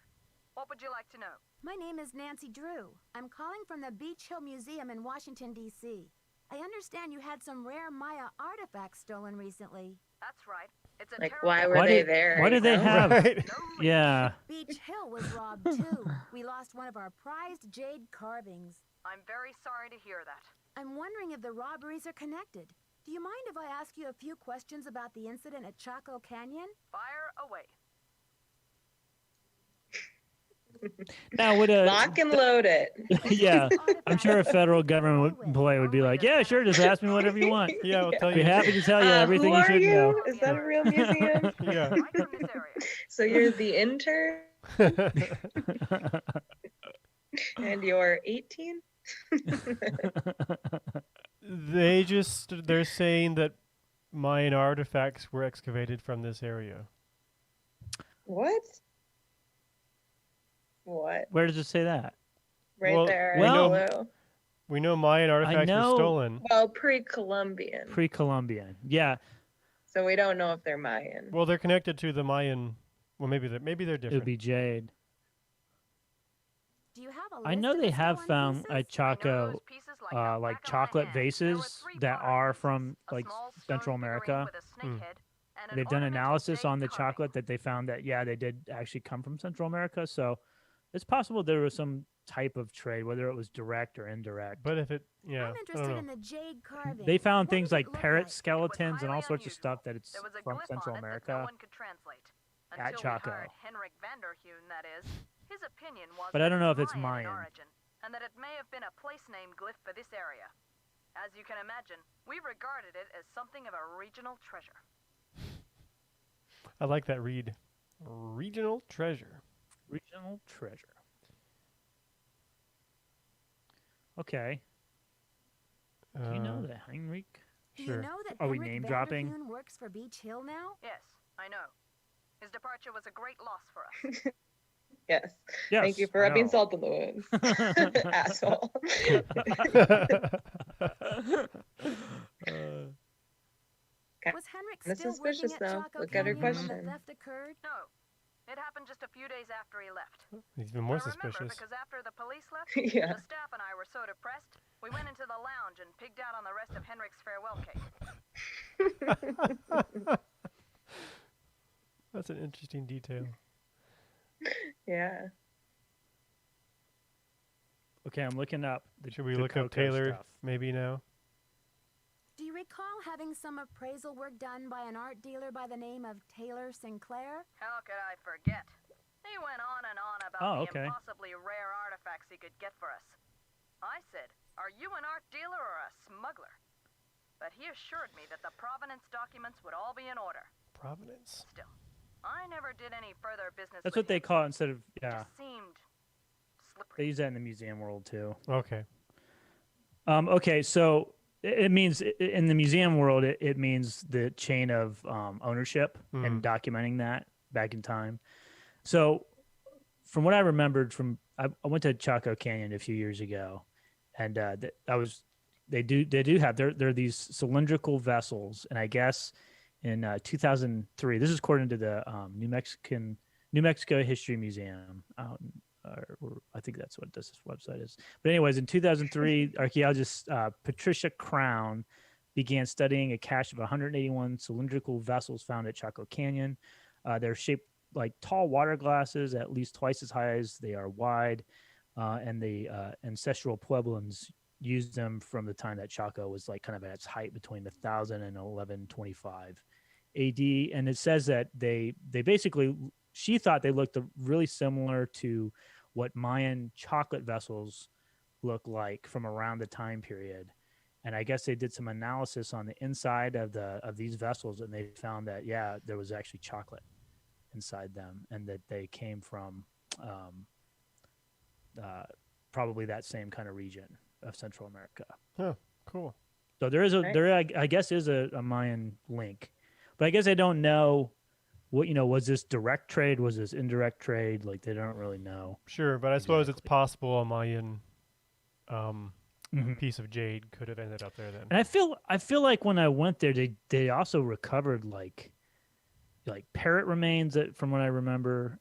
Speaker 5: What would you like to know?
Speaker 4: My name is Nancy Drew. I'm calling from the Beech Hill Museum in Washington, D.C. I understand you had some rare Maya artifacts stolen recently.
Speaker 5: That's right. It's a
Speaker 3: Like,
Speaker 5: terrible-
Speaker 3: why were they there?
Speaker 1: Why did they
Speaker 3: you know?
Speaker 1: have?
Speaker 2: Right.
Speaker 1: Yeah.
Speaker 4: Beech Hill was robbed too. We lost one of our prized jade carvings.
Speaker 5: I'm very sorry to hear that.
Speaker 4: I'm wondering if the robberies are connected. Do you mind if I ask you a few questions about the incident at Chaco Canyon?
Speaker 5: Fire away.
Speaker 1: Now would a
Speaker 3: Lock and load it.
Speaker 1: yeah? I'm sure a federal government employee would be like, yeah, sure, just ask me whatever you want.
Speaker 2: Yeah, I'll tell
Speaker 1: Be
Speaker 2: you.
Speaker 1: happy to tell you everything
Speaker 3: who
Speaker 1: you
Speaker 3: are
Speaker 1: should
Speaker 3: you?
Speaker 1: know.
Speaker 3: Is that a real museum?
Speaker 2: Yeah.
Speaker 5: Right from this area.
Speaker 3: So you're the intern and you're 18?
Speaker 2: They're saying that Mayan artifacts were excavated from this area.
Speaker 3: What? What?
Speaker 1: Where does it say that?
Speaker 3: Right
Speaker 2: Well,
Speaker 3: there. in
Speaker 1: well-
Speaker 3: blue.
Speaker 2: We know Mayan artifacts were
Speaker 1: know-
Speaker 2: stolen.
Speaker 3: Well, pre-Columbian.
Speaker 1: Pre-Columbian. Yeah,
Speaker 3: So we don't know if they're Mayan.
Speaker 2: Well, they're connected to the Mayan. Well, maybe they're
Speaker 1: it would
Speaker 2: different.
Speaker 1: be jade.
Speaker 4: Do you have a
Speaker 1: I know
Speaker 4: list of
Speaker 1: they
Speaker 4: the
Speaker 1: have
Speaker 4: stolen
Speaker 1: found
Speaker 4: pieces?
Speaker 1: at
Speaker 5: I know
Speaker 1: Chaco
Speaker 5: those pieces like the
Speaker 1: like
Speaker 5: back of my
Speaker 1: chocolate
Speaker 5: hand. There were
Speaker 1: vases
Speaker 5: 3
Speaker 1: that
Speaker 5: product
Speaker 1: are
Speaker 5: pieces,
Speaker 1: from
Speaker 5: a
Speaker 1: like
Speaker 5: small stone
Speaker 1: Central
Speaker 5: figurine
Speaker 1: America.
Speaker 5: with a snake head, and an
Speaker 1: They've done
Speaker 5: ornamental
Speaker 1: analysis
Speaker 5: jade
Speaker 1: on the
Speaker 5: carving.
Speaker 1: chocolate that they found that yeah, they did actually come from Central America. So it's possible there was some type of trade, whether it was direct or indirect.
Speaker 2: But if it, yeah,
Speaker 4: I'm
Speaker 2: I
Speaker 4: interested
Speaker 2: don't
Speaker 4: in
Speaker 2: know.
Speaker 4: the jade carving.
Speaker 1: They found
Speaker 4: What
Speaker 1: things
Speaker 4: did it
Speaker 1: like
Speaker 4: look
Speaker 1: parrot
Speaker 4: like?
Speaker 1: skeletons and all
Speaker 5: highly
Speaker 1: sorts of
Speaker 5: unusual.
Speaker 1: stuff that it's
Speaker 5: There was a
Speaker 1: from
Speaker 5: glyph
Speaker 1: Central
Speaker 5: on it that
Speaker 1: America.
Speaker 5: no one could translate.
Speaker 1: At
Speaker 5: Until
Speaker 1: Chaco.
Speaker 5: we hired Henrik Vanderheun, that is. His opinion was
Speaker 1: But I
Speaker 5: that
Speaker 1: don't know if it's
Speaker 5: in
Speaker 1: Mayan.
Speaker 5: origin, and that it may have been a place name glyph for this area. As you can imagine, we regarded it as something of a regional treasure.
Speaker 2: I like that read. Regional treasure.
Speaker 1: Regional treasure. Okay. Do you know that Heinrich?
Speaker 4: Do
Speaker 2: Sure.
Speaker 4: you know that
Speaker 1: Are we
Speaker 4: Henrik
Speaker 1: name dropping?
Speaker 4: Vanderheun works for Beech Hill now?
Speaker 5: Yes, I know. His departure was a great loss for us.
Speaker 3: Yes.
Speaker 1: Yes.
Speaker 3: Thank you for
Speaker 1: I
Speaker 3: rubbing
Speaker 1: know.
Speaker 3: salt in the wounds. Asshole.
Speaker 4: Was Henrik
Speaker 3: Kinda
Speaker 4: still
Speaker 3: suspicious,
Speaker 4: working at
Speaker 3: though.
Speaker 4: Chaco
Speaker 3: Look at her
Speaker 4: Canyon when
Speaker 3: question.
Speaker 4: the theft occurred?
Speaker 5: No, it happened just a few days after he left.
Speaker 2: He's even more
Speaker 5: I remember
Speaker 2: suspicious.
Speaker 5: because after the police left,
Speaker 3: Yeah.
Speaker 5: the staff and I were so depressed, we went into the lounge and pigged out on the rest of Henrik's farewell cake.
Speaker 2: That's an interesting detail.
Speaker 3: Yeah.
Speaker 1: Okay, I'm looking up.
Speaker 2: Should we
Speaker 1: the
Speaker 2: look up
Speaker 1: Coco
Speaker 2: Taylor
Speaker 1: stuff.
Speaker 2: maybe now?
Speaker 4: Do you recall having some appraisal work done by an art dealer by the name of Taylor Sinclair?
Speaker 5: How could I forget? He went on and on about
Speaker 1: Oh,
Speaker 5: the
Speaker 1: okay.
Speaker 5: impossibly rare artifacts he could get for us. I said, "Are you an art dealer or a smuggler?" But he assured me that the provenance documents would all be in order.
Speaker 2: Providence.
Speaker 5: Still, I never did any further business
Speaker 1: That's
Speaker 5: with
Speaker 1: what they
Speaker 5: him.
Speaker 1: call it instead of
Speaker 5: It
Speaker 1: yeah.
Speaker 5: just seemed
Speaker 1: They
Speaker 5: slippery.
Speaker 1: use that in the museum world too.
Speaker 2: Okay.
Speaker 1: Okay, so it means in the museum world, it means the chain of ownership and documenting that back in time. So from what I remembered I went to Chaco Canyon a few years ago, and they do have they're these cylindrical vessels, and I guess in 2003, this is according to the New Mexico History Museum out in, or I think that's what this website is. But anyways, in 2003, archaeologist Patricia Crown began studying a cache of 181 cylindrical vessels found at Chaco Canyon. They're shaped like tall water glasses, at least twice as high as they are wide, and the ancestral Pueblans used them from the time that Chaco was like kind of at its height between 1000 and 1125 AD. And it says that they basically, she thought they looked really similar to what Mayan chocolate vessels look like from around the time period. And I guess they did some analysis on the inside of these vessels, and they found that there was actually chocolate inside them, and that they came from probably that same kind of region of Central America.
Speaker 2: Oh, cool.
Speaker 1: So I guess is a Mayan link, but I guess I don't know what, was this direct trade? Was this indirect trade? Like they don't really know.
Speaker 2: Sure, but I suppose it's possible a Mayan piece of jade could have ended up there then.
Speaker 1: And I feel like when I went there, they also recovered like parrot remains from what I remember,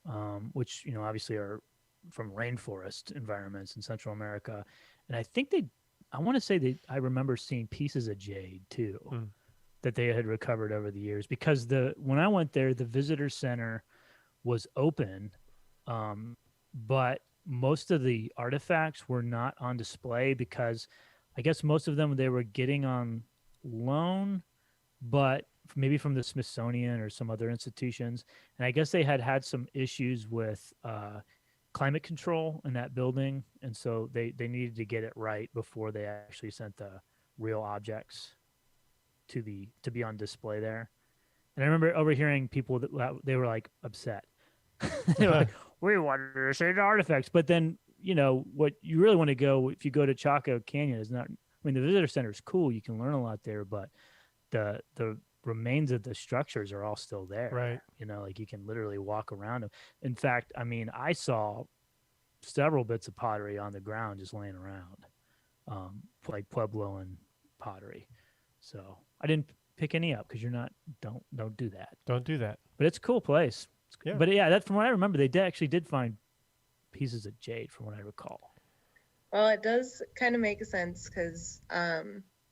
Speaker 1: which obviously are from rainforest environments in Central America, and I think I want to say I remember seeing pieces of jade too. That they had recovered over the years, because when I went there, the visitor center was open, but most of the artifacts were not on display because I guess most of them they were getting on loan, but maybe from the Smithsonian or some other institutions. And I guess they had some issues with climate control in that building, and so they needed to get it right before they actually sent the real objects to be on display there. And I remember overhearing people that they were like upset. They were like, we wanted to see the artifacts, but then what you really want to go, if you go to Chaco Canyon, is not, I mean, the visitor center is cool, you can learn a lot there, but the remains of the structures are all still there,
Speaker 2: right?
Speaker 1: Like you can literally walk around them. In fact, I mean, I saw several bits of pottery on the ground just laying around, like Puebloan pottery. So I didn't pick any up because don't do that.
Speaker 2: Don't do that.
Speaker 1: But it's a cool place.
Speaker 2: Yeah.
Speaker 1: But yeah, from what I remember, they did find pieces of jade, from what I recall.
Speaker 3: Well, it does kind of make sense because,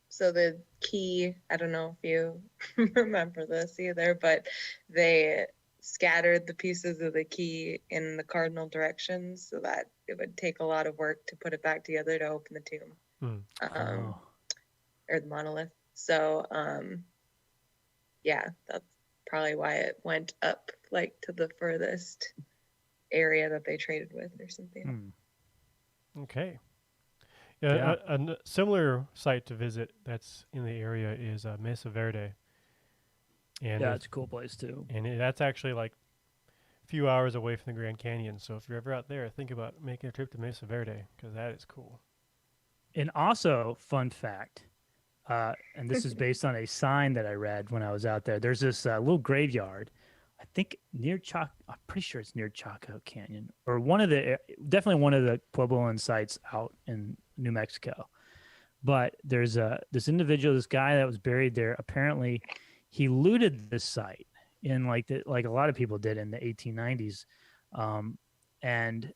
Speaker 3: so the key, I don't know if you remember this either, but they scattered the pieces of the key in the cardinal directions so that it would take a lot of work to put it back together to open the tomb, or the monolith. So, that's probably why it went up like to the furthest area that they traded with or something.
Speaker 2: Okay. Yeah. A similar site to visit that's in the area is Mesa Verde. And
Speaker 1: it's a cool place too.
Speaker 2: And that's actually like a few hours away from the Grand Canyon. So if you're ever out there, think about making a trip to Mesa Verde, because that is cool.
Speaker 1: And also, fun fact, and this is based on a sign that I read when I was out there. There's this little graveyard, I think near Chaco. I'm pretty sure it's near Chaco Canyon, or definitely one of the Puebloan sites out in New Mexico. But there's this individual, this guy that was buried there. Apparently, he looted this site in like a lot of people did in the 1890s, and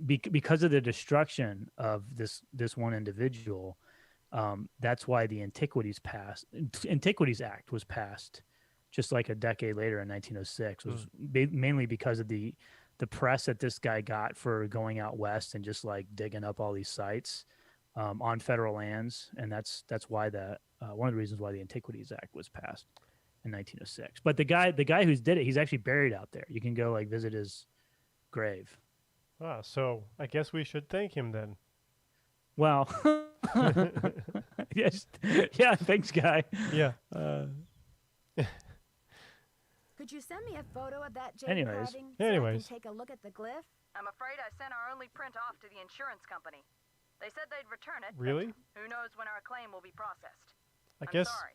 Speaker 1: because of the destruction of this one individual. That's why the Antiquities Act was passed just like a decade later in 1906. It was mainly because of the press that this guy got for going out west and just like digging up all these sites on federal lands, and that's why one of the reasons why the Antiquities Act was passed in 1906. But the guy who did it, he's actually buried out there. You can go like visit his grave.
Speaker 2: Ah, so I guess we should thank him then.
Speaker 1: Well, yes, yeah, thanks, guy.
Speaker 2: Yeah.
Speaker 4: Could you send me a photo of that jade
Speaker 1: Anyways.
Speaker 4: carving so I can take a look at the glyph?
Speaker 5: I'm afraid I sent our only print off to the insurance company. They said they'd return it.
Speaker 2: Really?
Speaker 5: But who knows when our claim will be processed?
Speaker 2: I
Speaker 5: I'm
Speaker 2: guess
Speaker 5: sorry.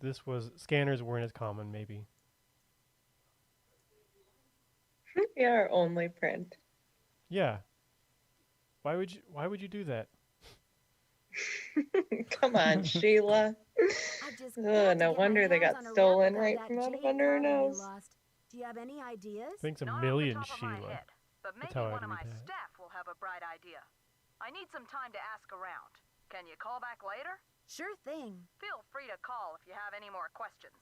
Speaker 2: this was scanners weren't as common, maybe.
Speaker 3: Yeah, our only print.
Speaker 2: Yeah. Why would you do that?
Speaker 3: Come on, Sheila.
Speaker 4: I just
Speaker 3: Ugh,
Speaker 4: got to
Speaker 3: no
Speaker 4: get my
Speaker 3: wonder they
Speaker 4: hands
Speaker 3: got
Speaker 4: on a
Speaker 3: stolen
Speaker 4: replica of
Speaker 3: right
Speaker 4: that
Speaker 3: from out of
Speaker 4: jade
Speaker 3: under her
Speaker 4: carving you
Speaker 3: nose.
Speaker 4: lost. Do you have any ideas?
Speaker 2: Thanks a
Speaker 5: Not
Speaker 2: million,
Speaker 5: off the top of my
Speaker 2: Sheila.
Speaker 5: head, but
Speaker 2: That's
Speaker 5: maybe
Speaker 2: how I'd
Speaker 5: one of my
Speaker 2: read that.
Speaker 5: staff will have a bright idea. I need some time to ask around. Can you call back later?
Speaker 4: Sure thing.
Speaker 5: Feel free to call if you have any more questions.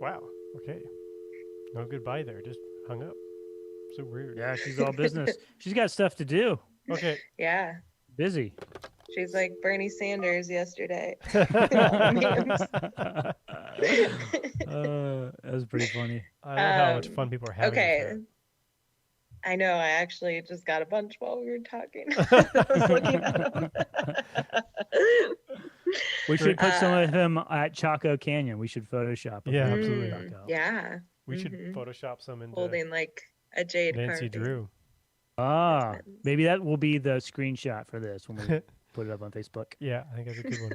Speaker 2: Wow. Okay. No goodbye there. Just hung up. So weird.
Speaker 1: Yeah, she's all business. She's got stuff to do.
Speaker 2: Okay.
Speaker 3: Yeah,
Speaker 1: Busy.
Speaker 3: she's like Bernie Sanders yesterday.
Speaker 1: That was pretty funny.
Speaker 2: I love how much fun people are having. with
Speaker 3: Okay.
Speaker 2: her.
Speaker 3: I know, I actually just got a bunch while we were talking. I was looking at them.
Speaker 1: We should put some of him at Chaco Canyon. We should Photoshop him.
Speaker 2: Yeah, absolutely.
Speaker 1: Chaco.
Speaker 3: Yeah,
Speaker 2: We should
Speaker 3: Mhm.
Speaker 2: Photoshop some into
Speaker 3: holding like a jade
Speaker 2: Nancy
Speaker 3: carving.
Speaker 2: Drew.
Speaker 1: Ah,
Speaker 3: That's nice.
Speaker 1: maybe that will be the screenshot for this when we put it up on Facebook.
Speaker 2: Yeah, I think that's a good one.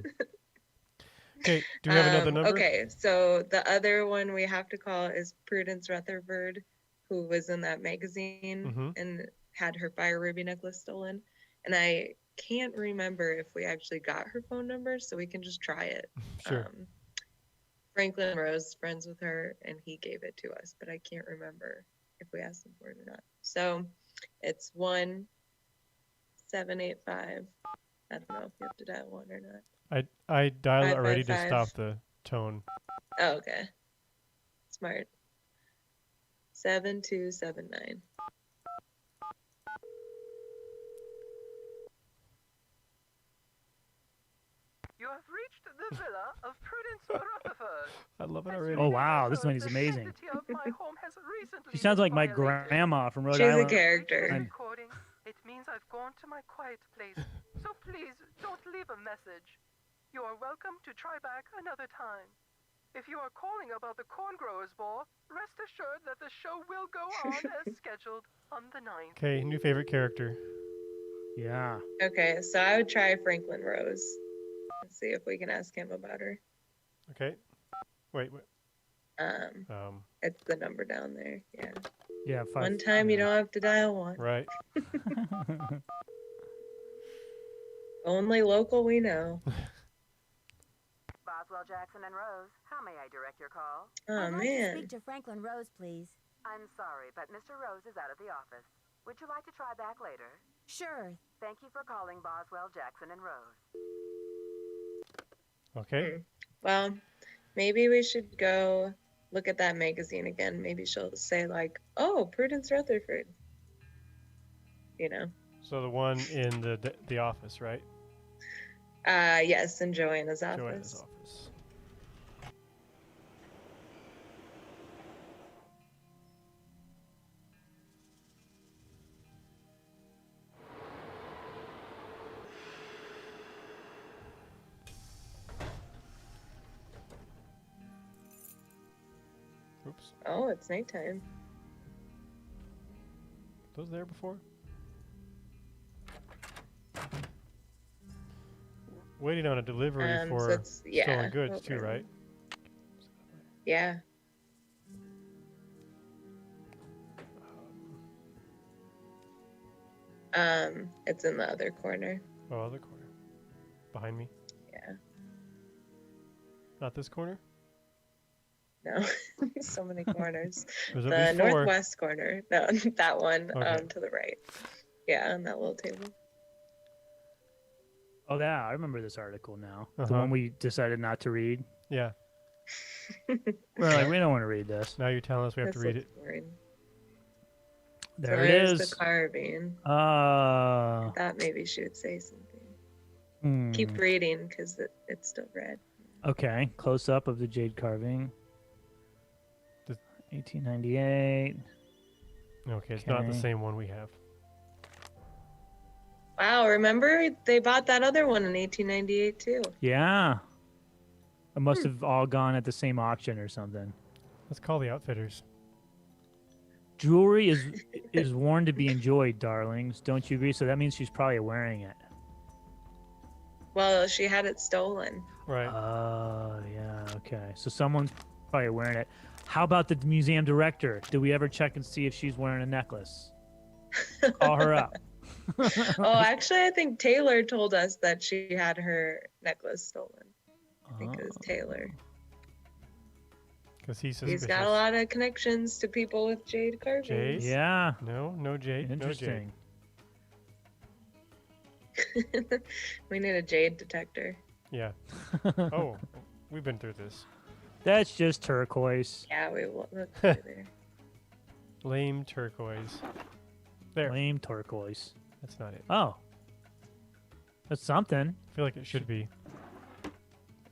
Speaker 2: Okay, do we have another number?
Speaker 3: Okay, so the other one we have to call is Prudence Rutherford, who was in that magazine
Speaker 2: Mhm.
Speaker 3: and had her fire ruby necklace stolen. And I can't remember if we actually got her phone number, so we can just try it.
Speaker 2: Sure.
Speaker 3: Franklin Rose is friends with her, and he gave it to us, but I can't remember if we asked him for it or not. So it's 1785. I don't know if you have to dial one or not.
Speaker 2: I dialed it already to
Speaker 3: 555.
Speaker 2: stop the tone.
Speaker 3: Oh, okay. Smart. 7279.
Speaker 9: You have reached the villa of Prudence Rutherford.
Speaker 2: I love it
Speaker 9: As
Speaker 2: already.
Speaker 9: you
Speaker 1: Oh,
Speaker 9: may
Speaker 1: wow,
Speaker 9: have
Speaker 1: this
Speaker 9: heard,
Speaker 1: lady's
Speaker 9: the
Speaker 1: amazing.
Speaker 9: sanctity of my home has recently
Speaker 1: She sounds
Speaker 9: been
Speaker 1: like my
Speaker 9: violated.
Speaker 1: grandma from Rhode
Speaker 3: She's a
Speaker 1: Island.
Speaker 3: character.
Speaker 1: And-
Speaker 9: Recording, it means I've gone to my quiet place. So please don't leave a message. You are welcome to try back another time. If you are calling about the Corn Growers Ball, rest assured that the show will go on as scheduled on the 9th.
Speaker 2: Okay, new favorite character.
Speaker 1: Yeah.
Speaker 3: Okay, so I would try Franklin Rose. Let's see if we can ask him about her.
Speaker 2: Okay. Wait.
Speaker 3: It's the number down there. Yeah.
Speaker 1: Yeah.
Speaker 3: One time you don't have to dial one.
Speaker 2: Right.
Speaker 3: Only local we know.
Speaker 5: Boswell, Jackson, and Rose, how may I direct your call?
Speaker 3: Oh
Speaker 4: I'd like to
Speaker 3: man.
Speaker 4: speak to Franklin Rose, please.
Speaker 5: I'm sorry, but Mr. Rose is out of the office. Would you like to try back later?
Speaker 4: Sure.
Speaker 5: Thank you for calling Boswell, Jackson, and Rose.
Speaker 2: Okay.
Speaker 3: Well, maybe we should go look at that magazine again. Maybe she'll say like, "Oh, Prudence Rutherford." You know.
Speaker 2: So the one in the office, right?
Speaker 3: Yes, in Joanna's office.
Speaker 2: Joanna's office. Oops.
Speaker 3: Oh, it's nighttime.
Speaker 2: Those there before? Waiting on a delivery
Speaker 3: So
Speaker 2: for
Speaker 3: it's, yeah,
Speaker 2: stolen goods too,
Speaker 3: over.
Speaker 2: right?
Speaker 3: Yeah. It's in the other corner.
Speaker 2: Oh, other corner. Behind me?
Speaker 3: Yeah.
Speaker 2: Not this corner?
Speaker 3: No, so many corners.
Speaker 2: Was
Speaker 3: The
Speaker 2: it before?
Speaker 3: northwest corner. No, that one
Speaker 2: Okay.
Speaker 3: to the right. Yeah, on that little table.
Speaker 1: Oh, yeah. I remember this article now. The
Speaker 2: Uh-huh.
Speaker 1: one we decided not to read.
Speaker 2: Yeah.
Speaker 1: We're like, we don't want to read this.
Speaker 2: Now you're telling us we have
Speaker 3: This
Speaker 2: to read
Speaker 3: looks
Speaker 2: it.
Speaker 3: boring.
Speaker 1: There
Speaker 3: So
Speaker 1: it
Speaker 3: there's
Speaker 1: is.
Speaker 3: the carving. That maybe she would say something. Keep reading because it's still red.
Speaker 1: Okay. Close up of the jade carving.
Speaker 2: The-
Speaker 1: 1898.
Speaker 2: Okay, it's not the
Speaker 1: Okay.
Speaker 2: same one we have.
Speaker 3: Wow, remember they bought that other one in 1898 too.
Speaker 1: Yeah. It must have all gone at the same auction or something.
Speaker 2: Let's call the outfitters.
Speaker 1: Jewelry is worn to be enjoyed, darlings. Don't you agree? So that means she's probably wearing it.
Speaker 3: Well, she had it stolen.
Speaker 2: Right.
Speaker 1: Oh, yeah. Okay. So someone's probably wearing it. How about the museum director? Did we ever check and see if she's wearing a necklace? Call her up.
Speaker 3: Oh, actually, I think Taylor told us that she had her necklace stolen. I think it was Taylor.
Speaker 2: Because he's
Speaker 3: He's
Speaker 2: suspicious.
Speaker 3: got a lot of connections to people with jade carvings.
Speaker 2: Jade?
Speaker 1: Yeah.
Speaker 2: No jade.
Speaker 1: Interesting.
Speaker 3: We need a jade detector.
Speaker 2: Yeah. Oh, we've been through this.
Speaker 1: That's just turquoise.
Speaker 3: Yeah, we will look through there.
Speaker 2: Lame turquoise. There.
Speaker 1: Lame turquoise.
Speaker 2: That's not it.
Speaker 1: Oh. That's something.
Speaker 2: I feel like it should be.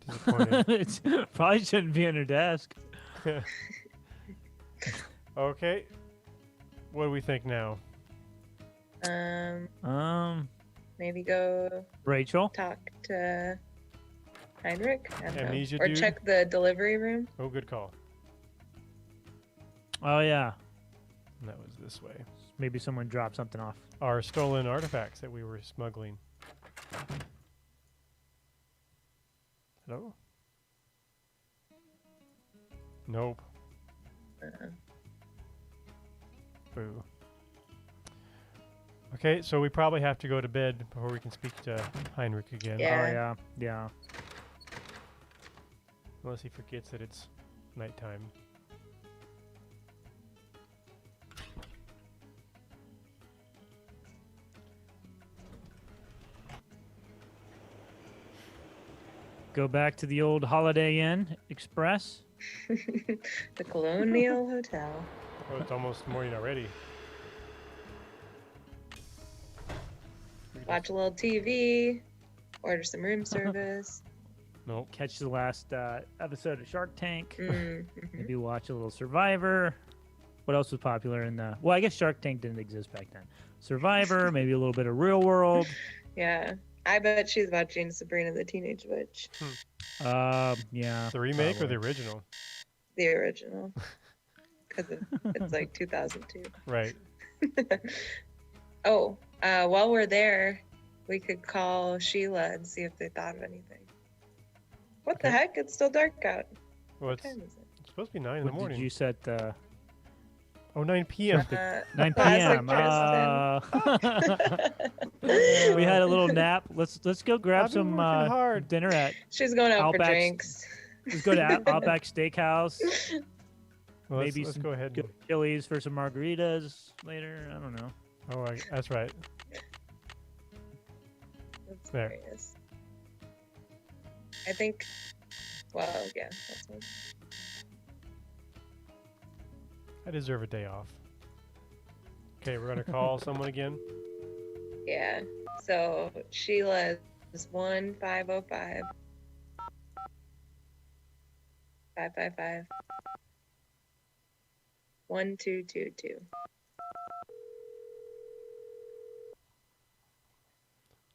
Speaker 2: Disappointed.
Speaker 1: It probably shouldn't be on her desk.
Speaker 2: Okay. What do we think now?
Speaker 3: Maybe go
Speaker 1: Rachel?
Speaker 3: talk to Heinrich. I don't know.
Speaker 2: Amnesia
Speaker 3: Or
Speaker 2: dude?
Speaker 3: check the delivery room.
Speaker 2: Oh, good call.
Speaker 1: Oh, yeah.
Speaker 2: And that was this way.
Speaker 1: Maybe someone dropped something off.
Speaker 2: Our stolen artifacts that we were smuggling. Hello? Nope. Boo. Okay, so we probably have to go to bed before we can speak to Heinrich again.
Speaker 3: Yeah.
Speaker 1: Oh, yeah. Yeah.
Speaker 2: Unless he forgets that it's nighttime.
Speaker 1: Go back to the old Holiday Inn Express.
Speaker 3: The Colonial Hotel.
Speaker 2: Oh, it's almost morning already.
Speaker 3: Watch a little TV. Order some room service.
Speaker 2: Nope.
Speaker 1: Catch the last episode of Shark Tank.
Speaker 3: Mhm.
Speaker 1: Maybe watch a little Survivor. What else was popular in the... Well, I guess Shark Tank didn't exist back then. Survivor, maybe a little bit of Real World.
Speaker 3: Yeah. I bet she's watching Sabrina the Teenage Witch.
Speaker 1: Yeah.
Speaker 2: The remake
Speaker 1: probably.
Speaker 2: or the original?
Speaker 3: The original. Because it's like 2002.
Speaker 2: Right.
Speaker 3: Oh, while we're there, we could call Sheila and see if they thought of anything. What the
Speaker 2: Okay.
Speaker 3: heck? It's still dark out.
Speaker 2: Well,
Speaker 3: What
Speaker 2: it's
Speaker 3: time is it?
Speaker 2: supposed to be 9 in the
Speaker 1: What
Speaker 2: morning.
Speaker 1: did you set?
Speaker 2: Oh, 9 p.m.
Speaker 1: 9
Speaker 3: classic
Speaker 1: p.m. We had a little nap. Let's go grab
Speaker 2: I've been
Speaker 1: some
Speaker 2: working hard.
Speaker 1: dinner at.
Speaker 3: She's going out for
Speaker 1: Outback's-
Speaker 3: drinks.
Speaker 1: Let's go to Outback Steakhouse.
Speaker 2: Well,
Speaker 1: Maybe
Speaker 2: let's
Speaker 1: some
Speaker 2: go ahead.
Speaker 1: Go to Chili's for some margaritas later. I don't know.
Speaker 2: Oh, that's right.
Speaker 3: That's
Speaker 2: There.
Speaker 3: hilarious. I think, well, yeah, that's one.
Speaker 2: I deserve a day off. Okay, we're gonna call someone again.
Speaker 3: Yeah. So Sheila is 1505 555 1222.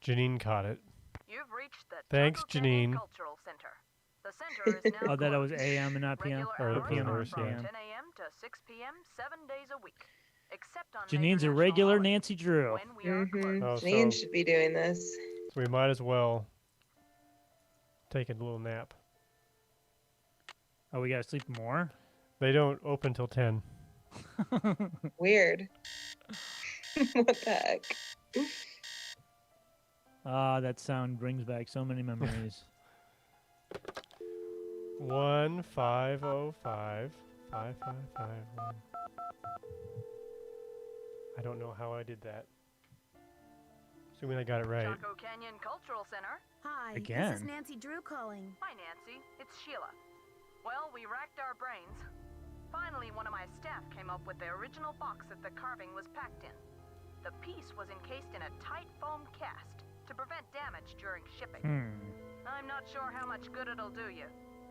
Speaker 2: Janine caught it.
Speaker 5: You've reached the
Speaker 2: Thanks,
Speaker 5: Chaco Canyon
Speaker 2: Janine.
Speaker 5: Cultural Center. The center is now
Speaker 1: Oh, that was
Speaker 5: closed.
Speaker 1: AM and not PM.
Speaker 5: Regular
Speaker 2: Or
Speaker 5: hours
Speaker 1: PM
Speaker 5: are
Speaker 1: or
Speaker 5: from
Speaker 1: AM.
Speaker 5: 10 a.m. to 6 p.m. 7 days a week. Except on
Speaker 1: Janine's
Speaker 5: major
Speaker 1: a
Speaker 5: national
Speaker 1: regular
Speaker 5: holidays,
Speaker 1: Nancy Drew.
Speaker 5: when we are
Speaker 3: Mm-hmm.
Speaker 2: Oh,
Speaker 3: Janine
Speaker 2: so-
Speaker 3: should be doing this.
Speaker 2: So we might as well take a little nap.
Speaker 1: Oh, we gotta sleep more.
Speaker 2: They don't open till 10.
Speaker 3: Weird. What the heck?
Speaker 1: Ah, that sound brings back so many memories.
Speaker 2: 1505 5551. I don't know how I did that. Assuming I got it right.
Speaker 5: Chaco Canyon Cultural Center.
Speaker 4: Hi, this is
Speaker 1: Again?
Speaker 4: Nancy Drew calling.
Speaker 5: Hi, Nancy. It's Sheila. Well, we racked our brains. Finally, one of my staff came up with the original box that the carving was packed in. The piece was encased in a tight foam cast to prevent damage during shipping. I'm not sure how much good it'll do you,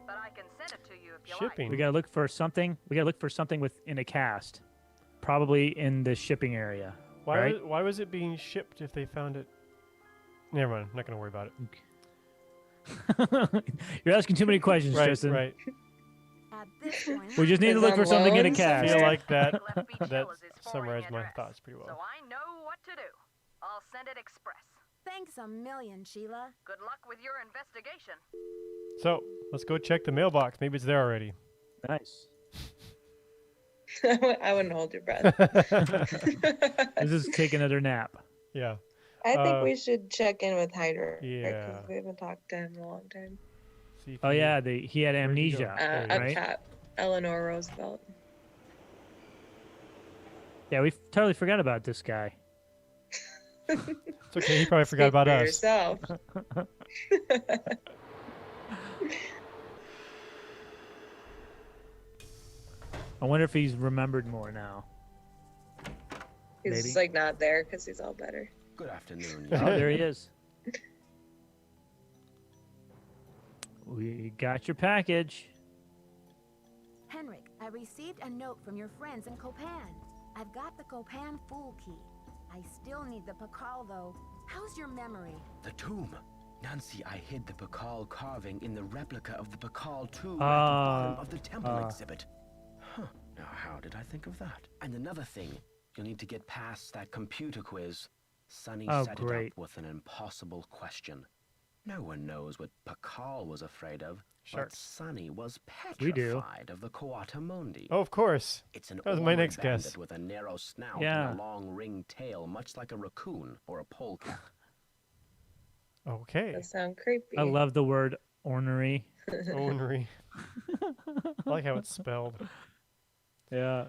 Speaker 5: but I can send it to you if you
Speaker 2: Shipping.
Speaker 1: We gotta look for something. We gotta look for something within a cast, probably in the shipping area. Right?
Speaker 2: Why was it being shipped if they found it? Never mind. I'm not going to worry about it.
Speaker 1: You're asking too many questions,
Speaker 2: Right,
Speaker 1: Tristan.
Speaker 2: right.
Speaker 4: At this point,
Speaker 1: We just need to
Speaker 3: Is
Speaker 1: look
Speaker 3: on
Speaker 1: for something in a
Speaker 3: loan
Speaker 2: I
Speaker 1: cast.
Speaker 2: feel
Speaker 3: somewhere?
Speaker 2: like that
Speaker 5: Left Beech
Speaker 2: that
Speaker 5: Hill is his forwarding
Speaker 2: summarized my
Speaker 5: address,
Speaker 2: thoughts pretty
Speaker 5: So
Speaker 2: well.
Speaker 5: I know what to do. I'll send it express.
Speaker 4: Thanks a million, Sheila.
Speaker 5: Good luck with your investigation.
Speaker 2: So let's go check the mailbox. Maybe it's there already.
Speaker 1: Nice.
Speaker 3: I wouldn't hold your breath.
Speaker 1: This is take another nap.
Speaker 2: Yeah.
Speaker 3: I think we should check in with Hyder.
Speaker 2: Yeah.
Speaker 3: Because we haven't talked to him in a long time.
Speaker 2: See if
Speaker 1: Oh
Speaker 2: he-
Speaker 1: yeah, he had
Speaker 2: Where'd he go?
Speaker 1: amnesia,
Speaker 3: Up
Speaker 1: right?
Speaker 3: top, Eleanor Roosevelt.
Speaker 1: Yeah, we totally forgot about this guy.
Speaker 2: It's okay. He probably forgot
Speaker 3: Speak
Speaker 2: about
Speaker 3: for
Speaker 2: us.
Speaker 3: Yourself.
Speaker 1: I wonder if he's remembered more now.
Speaker 3: He's
Speaker 1: Maybe.
Speaker 3: just like not there because he's all better.
Speaker 8: Good afternoon.
Speaker 1: Oh, there he is. We got your package.
Speaker 4: Henrik, I received a note from your friends in Copan. I've got the Copan Fool Key. I still need the Pakal, though. How's your memory?
Speaker 10: The tomb. Nancy, I hid the Pakal carving in the replica of the Pakal tomb at the
Speaker 1: Ah,
Speaker 10: bottom of the temple exhibit. Huh. Now, how did I think of that? And another thing, you'll need to get past that computer quiz. Sonny
Speaker 1: Oh,
Speaker 10: set
Speaker 1: great.
Speaker 10: it up with an impossible question. No one knows what Pakal was afraid of, but
Speaker 2: Sharks.
Speaker 10: Sonny was
Speaker 1: We do.
Speaker 10: petrified of the Coatamundi.
Speaker 2: Oh, of course.
Speaker 10: It's an
Speaker 2: That was my
Speaker 10: ornery
Speaker 2: next guess.
Speaker 10: bandit with a narrow snout
Speaker 1: Yeah.
Speaker 10: and a long ringed tail, much like a raccoon or a polecat.
Speaker 2: Okay.
Speaker 3: That sound creepy.
Speaker 1: I love the word ornery.
Speaker 2: Ornery. I like how it's spelled.
Speaker 1: Yeah.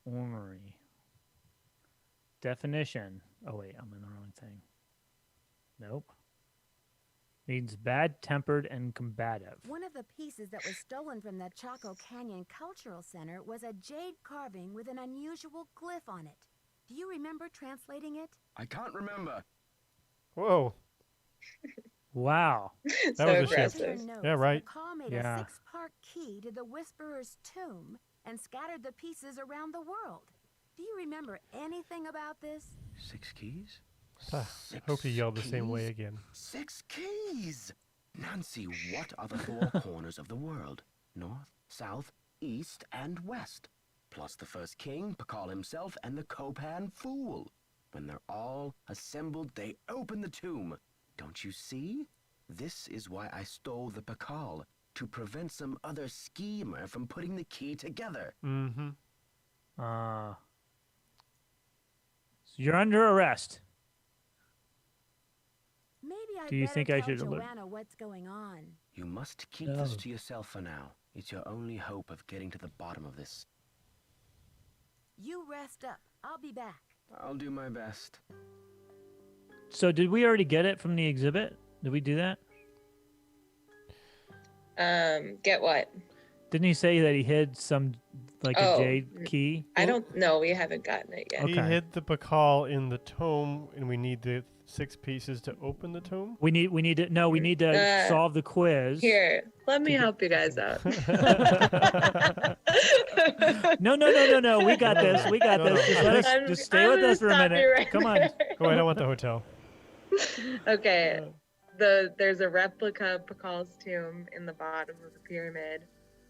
Speaker 1: Ornery. Definition. Oh wait, I'm in the wrong thing. Nope. Means bad-tempered and combative.
Speaker 4: One of the pieces that was stolen from the Chaco Canyon Cultural Center was a jade carving with an unusual glyph on it. Do you remember translating it?
Speaker 10: I can't remember.
Speaker 2: Whoa.
Speaker 1: Wow.
Speaker 3: So
Speaker 2: was a shame.
Speaker 3: aggressive.
Speaker 4: In your notes,
Speaker 2: Yeah, right.
Speaker 4: Pakal made
Speaker 1: Yeah.
Speaker 4: a 6-part key to the Whisperer's tomb and scattered the pieces around the world. Do you remember anything about this?
Speaker 10: 6 keys?
Speaker 2: Ah, I hope he yelled the same way again.
Speaker 10: 6 keys! Nancy, what are the 4 corners of the world? North, south, east, and west. Plus the first king, Pakal himself, and the Copan Fool. When they're all assembled, they open the tomb. Don't you see? This is why I stole the Pakal, to prevent some other schemer from putting the key together.
Speaker 2: Mm-hmm.
Speaker 1: So you're under arrest.
Speaker 4: Maybe I
Speaker 1: Do you
Speaker 4: better
Speaker 1: think I
Speaker 4: tell
Speaker 1: should look-
Speaker 4: Joanna what's going on.
Speaker 10: You must keep this
Speaker 1: No.
Speaker 10: to yourself for now. It's your only hope of getting to the bottom of this.
Speaker 4: You rest up. I'll be back.
Speaker 10: I'll do my best.
Speaker 1: So did we already get it from the exhibit? Did we do that?
Speaker 3: Get what?
Speaker 1: Didn't he say that he hid some, like a
Speaker 3: Oh,
Speaker 1: jade key?
Speaker 3: I don't know. We haven't gotten it yet.
Speaker 2: He
Speaker 1: Okay.
Speaker 2: hid the Pakal in the tome, and we need the 6 pieces to open the tome.
Speaker 1: We need to solve the quiz.
Speaker 3: Here, let me help you guys out.
Speaker 1: No. We got this. We got
Speaker 2: No,
Speaker 1: this.
Speaker 2: no.
Speaker 1: Just let us.
Speaker 3: I'm-
Speaker 1: Just stay
Speaker 3: I'm
Speaker 1: with
Speaker 3: gonna
Speaker 1: us for a
Speaker 3: stop you
Speaker 1: minute.
Speaker 3: right
Speaker 1: Come on.
Speaker 3: there.
Speaker 2: Oh, I don't want the hotel.
Speaker 3: Okay, there's a replica of Pakal's tomb in the bottom of the pyramid,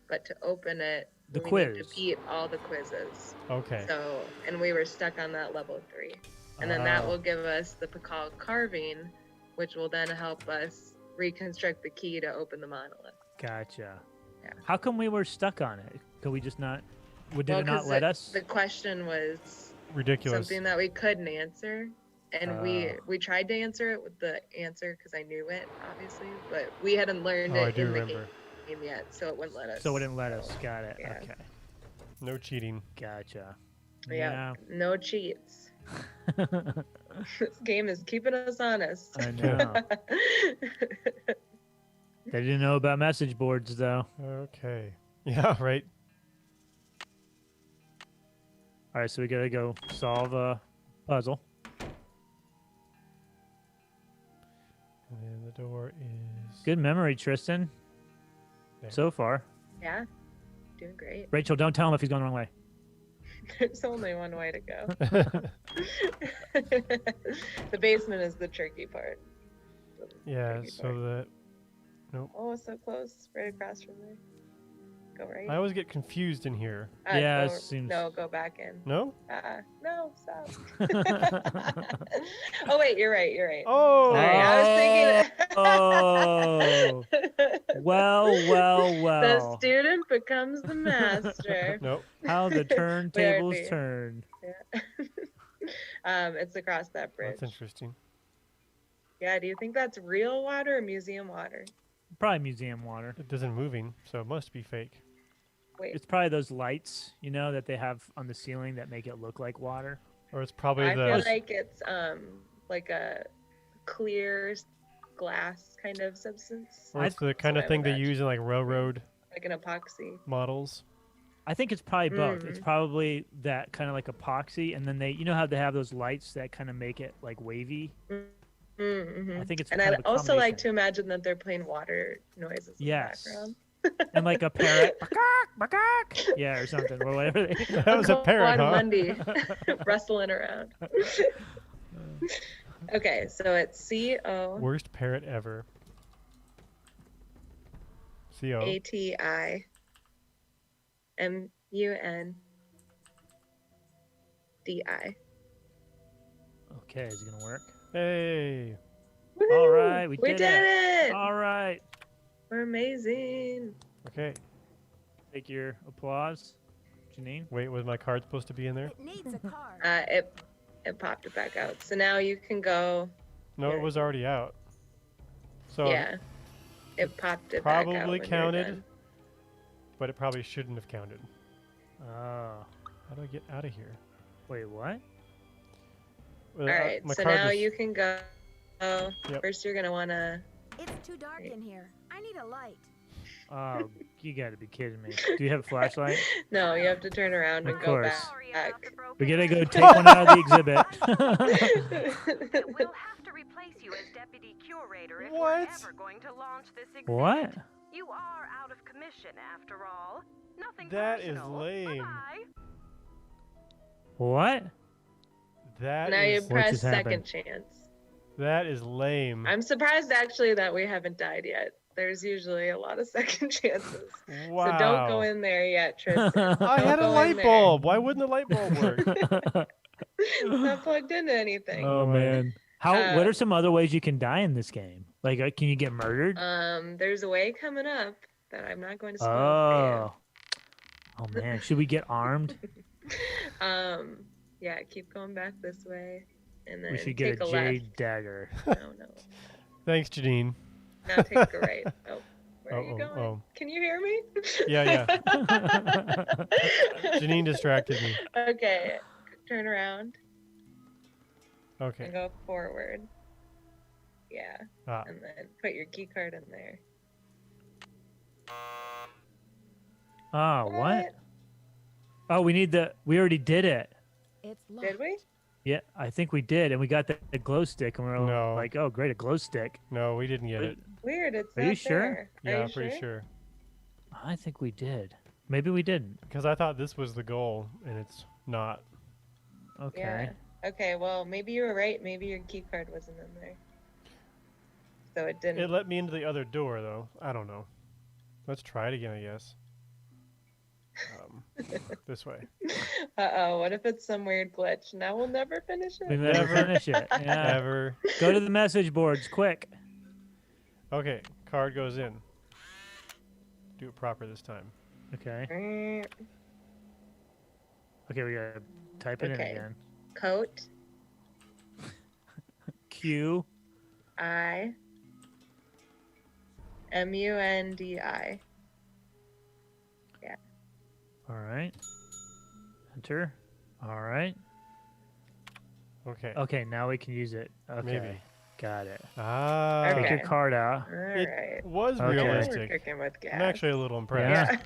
Speaker 3: but to open it,
Speaker 1: The
Speaker 3: we
Speaker 1: quiz.
Speaker 3: need to beat all the quizzes.
Speaker 2: Okay.
Speaker 3: So, and we were stuck on that level 3, and then that
Speaker 1: Oh.
Speaker 3: will give us the Pakal carving, which will then help us reconstruct the key to open the monolith.
Speaker 1: Gotcha.
Speaker 3: Yeah.
Speaker 1: How come we were stuck on it? Could we just not? Did
Speaker 3: Well,
Speaker 1: it not
Speaker 3: 'cause
Speaker 1: let us?
Speaker 3: The question was
Speaker 2: Ridiculous.
Speaker 3: something that we couldn't answer, and we tried to answer it with the answer because I knew it obviously, but we hadn't learned
Speaker 2: Oh, I
Speaker 3: it
Speaker 2: do
Speaker 3: in the
Speaker 2: remember.
Speaker 3: game yet, so it wouldn't let us.
Speaker 1: So it didn't let us. Got it.
Speaker 3: yeah.
Speaker 1: Okay.
Speaker 2: No cheating.
Speaker 1: Gotcha.
Speaker 3: Yeah, no cheats. This game is keeping us honest.
Speaker 1: I know. They didn't know about message boards though.
Speaker 2: Okay. Yeah, right.
Speaker 1: All right, so we gotta go solve a puzzle.
Speaker 2: And then the door is...
Speaker 1: Good memory, Tristan.
Speaker 2: Yeah.
Speaker 1: So far.
Speaker 3: Yeah, doing great.
Speaker 1: Rachel, don't tell him if he's going the wrong way.
Speaker 3: There's only one way to go. The basement is the tricky part. The
Speaker 2: Yeah,
Speaker 3: tricky
Speaker 2: so
Speaker 3: part.
Speaker 2: that... Nope.
Speaker 3: Oh, so close, right across from me. Go right.
Speaker 2: I always get confused in here.
Speaker 1: Yeah,
Speaker 3: Go,
Speaker 1: it seems-
Speaker 3: No, go back in.
Speaker 2: No?
Speaker 3: No, stop. Oh wait, you're right. You're right.
Speaker 2: Oh!
Speaker 3: Sorry, I was thinking.
Speaker 1: Oh. Well.
Speaker 3: The student becomes the master.
Speaker 2: Nope.
Speaker 1: How the
Speaker 3: Where
Speaker 1: turntables
Speaker 3: are we?
Speaker 1: turn.
Speaker 3: Yeah. It's across that bridge.
Speaker 2: That's interesting.
Speaker 3: Yeah. Do you think that's real water or museum water?
Speaker 1: Probably museum water.
Speaker 2: It doesn't moving, so it must be fake.
Speaker 3: Wait.
Speaker 1: It's probably those lights, that they have on the ceiling that make it look like water.
Speaker 2: Or it's probably
Speaker 3: I
Speaker 2: the...
Speaker 3: feel like it's like a clear glass kind of substance.
Speaker 2: Or it's the kind of
Speaker 3: what I
Speaker 2: thing
Speaker 3: would
Speaker 2: they
Speaker 3: imagine.
Speaker 2: use in like railroad
Speaker 3: Like an epoxy.
Speaker 2: models.
Speaker 1: I think it's probably both. It's probably that kind of like epoxy, and then they, how they have those lights that kind of make it like wavy.
Speaker 3: Mm-hmm.
Speaker 1: I think it's
Speaker 3: And
Speaker 1: kind
Speaker 3: I'd
Speaker 1: of a
Speaker 3: also like
Speaker 1: combination.
Speaker 3: to imagine that they're playing water noises in
Speaker 1: Yes.
Speaker 3: the background.
Speaker 1: And like a parrot, yeah, or something, or whatever.
Speaker 2: That was a parrot, huh?
Speaker 3: Mundy rustling around. Okay, so it's C-O
Speaker 2: Worst parrot ever. C-O.
Speaker 3: A-T-I M-U-N-D-I.
Speaker 1: Okay, is it gonna work?
Speaker 2: Hey.
Speaker 1: All right, we
Speaker 3: did
Speaker 1: did
Speaker 3: it!
Speaker 1: All right,
Speaker 3: We're amazing.
Speaker 2: Okay.
Speaker 1: take your applause, Janine.
Speaker 2: Wait, was my card supposed to be in there?
Speaker 4: It needs a card.
Speaker 3: It popped it back out. So now you can go.
Speaker 2: No, it was already out. So
Speaker 3: Yeah. It popped it back out.
Speaker 2: probably
Speaker 3: when you're
Speaker 2: counted,
Speaker 3: done.
Speaker 2: but it probably shouldn't have counted.
Speaker 1: Oh,
Speaker 2: How do I get out of here?
Speaker 1: wait, what?
Speaker 3: All right,
Speaker 2: my
Speaker 3: so
Speaker 2: card
Speaker 3: now
Speaker 2: was-
Speaker 3: you can go.
Speaker 2: Yep.
Speaker 3: First, you're gonna wanna.
Speaker 4: It's too dark in here. I need a light.
Speaker 1: Oh, you got to be kidding me. Do you have a flashlight?
Speaker 3: No, you have to turn around
Speaker 1: Of
Speaker 3: and go
Speaker 1: course.
Speaker 3: back.
Speaker 1: We gotta go take one out of the exhibit.
Speaker 5: We'll have to replace you as deputy curator if we're
Speaker 2: What?
Speaker 5: ever going to launch this exhibit.
Speaker 1: What?
Speaker 5: You are out of commission after all. Nothing
Speaker 2: That is
Speaker 5: personal.
Speaker 2: lame.
Speaker 5: Bye-bye.
Speaker 1: What?
Speaker 2: That
Speaker 3: Now you
Speaker 2: is
Speaker 1: What
Speaker 3: press
Speaker 1: just
Speaker 3: second
Speaker 1: happened?
Speaker 3: chance.
Speaker 2: that is lame.
Speaker 3: I'm surprised actually that we haven't died yet. There's usually a lot of second chances.
Speaker 2: Wow.
Speaker 3: So don't go in there yet, Tristan.
Speaker 2: I
Speaker 3: Don't
Speaker 2: had a
Speaker 3: go in
Speaker 2: light
Speaker 3: there.
Speaker 2: bulb. Why wouldn't the light bulb work?
Speaker 3: It's not plugged into anything.
Speaker 1: Oh man. What are some other ways you can die in this game? Like, can you get murdered?
Speaker 3: There's a way coming up that I'm not going to spoil
Speaker 1: Oh. Oh man, should we get armed?
Speaker 3: for you. Yeah, keep going back this way, and then
Speaker 1: We should
Speaker 3: take
Speaker 1: get a
Speaker 3: a
Speaker 1: jade
Speaker 3: left.
Speaker 1: dagger.
Speaker 3: No.
Speaker 2: Thanks, Janine.
Speaker 3: Now take a right. Oh, where are you
Speaker 2: Oh,
Speaker 3: going?
Speaker 2: oh.
Speaker 3: Can you hear me?
Speaker 2: Yeah. Janine distracted me.
Speaker 3: Okay, turn around and
Speaker 2: Okay.
Speaker 3: go forward. Yeah,
Speaker 2: Ah.
Speaker 3: and then put your key card in there.
Speaker 1: Oh, what? Oh, we already did it.
Speaker 4: It's locked.
Speaker 3: Did we?
Speaker 1: Yeah, I think we did, and we got the glow stick, and we were
Speaker 2: No.
Speaker 1: like, "Oh, great, a glow stick."
Speaker 2: No, we didn't get
Speaker 1: Wait.
Speaker 2: it.
Speaker 3: Weird. It's
Speaker 1: Are
Speaker 3: not
Speaker 1: you sure?
Speaker 3: there.
Speaker 2: Yeah,
Speaker 3: Are you
Speaker 2: I'm pretty sure.
Speaker 1: I think we did. Maybe we didn't.
Speaker 2: Because I thought this was the goal, and it's not.
Speaker 1: Okay.
Speaker 3: Yeah. Okay. Well, maybe you were right. Maybe your key card wasn't in there. So it didn't.
Speaker 2: It let me into the other door, though. I don't know. Let's try it again, I guess. This way.
Speaker 3: Uh-oh, what if it's some weird glitch? Now we'll never finish
Speaker 1: We
Speaker 3: it?
Speaker 1: never finish it. Yeah.
Speaker 2: Never.
Speaker 1: Go to the message boards, quick.
Speaker 2: Okay, card goes in. Do it proper this time.
Speaker 1: Okay.
Speaker 3: Mm,
Speaker 1: Okay, we gotta type it in
Speaker 3: Okay.
Speaker 1: again.
Speaker 3: Coat,
Speaker 1: Q.
Speaker 3: I, M-U-N-D-I.
Speaker 1: All right. Enter. All right.
Speaker 2: Okay.
Speaker 1: Okay, now we can use it. Okay.
Speaker 2: Maybe.
Speaker 1: Got it.
Speaker 2: Ah.
Speaker 1: Take your
Speaker 3: Okay.
Speaker 1: card out.
Speaker 3: All
Speaker 2: It
Speaker 3: right.
Speaker 2: was
Speaker 1: Okay.
Speaker 3: We're
Speaker 2: realistic.
Speaker 3: cooking with gas.
Speaker 2: I'm actually a little impressed.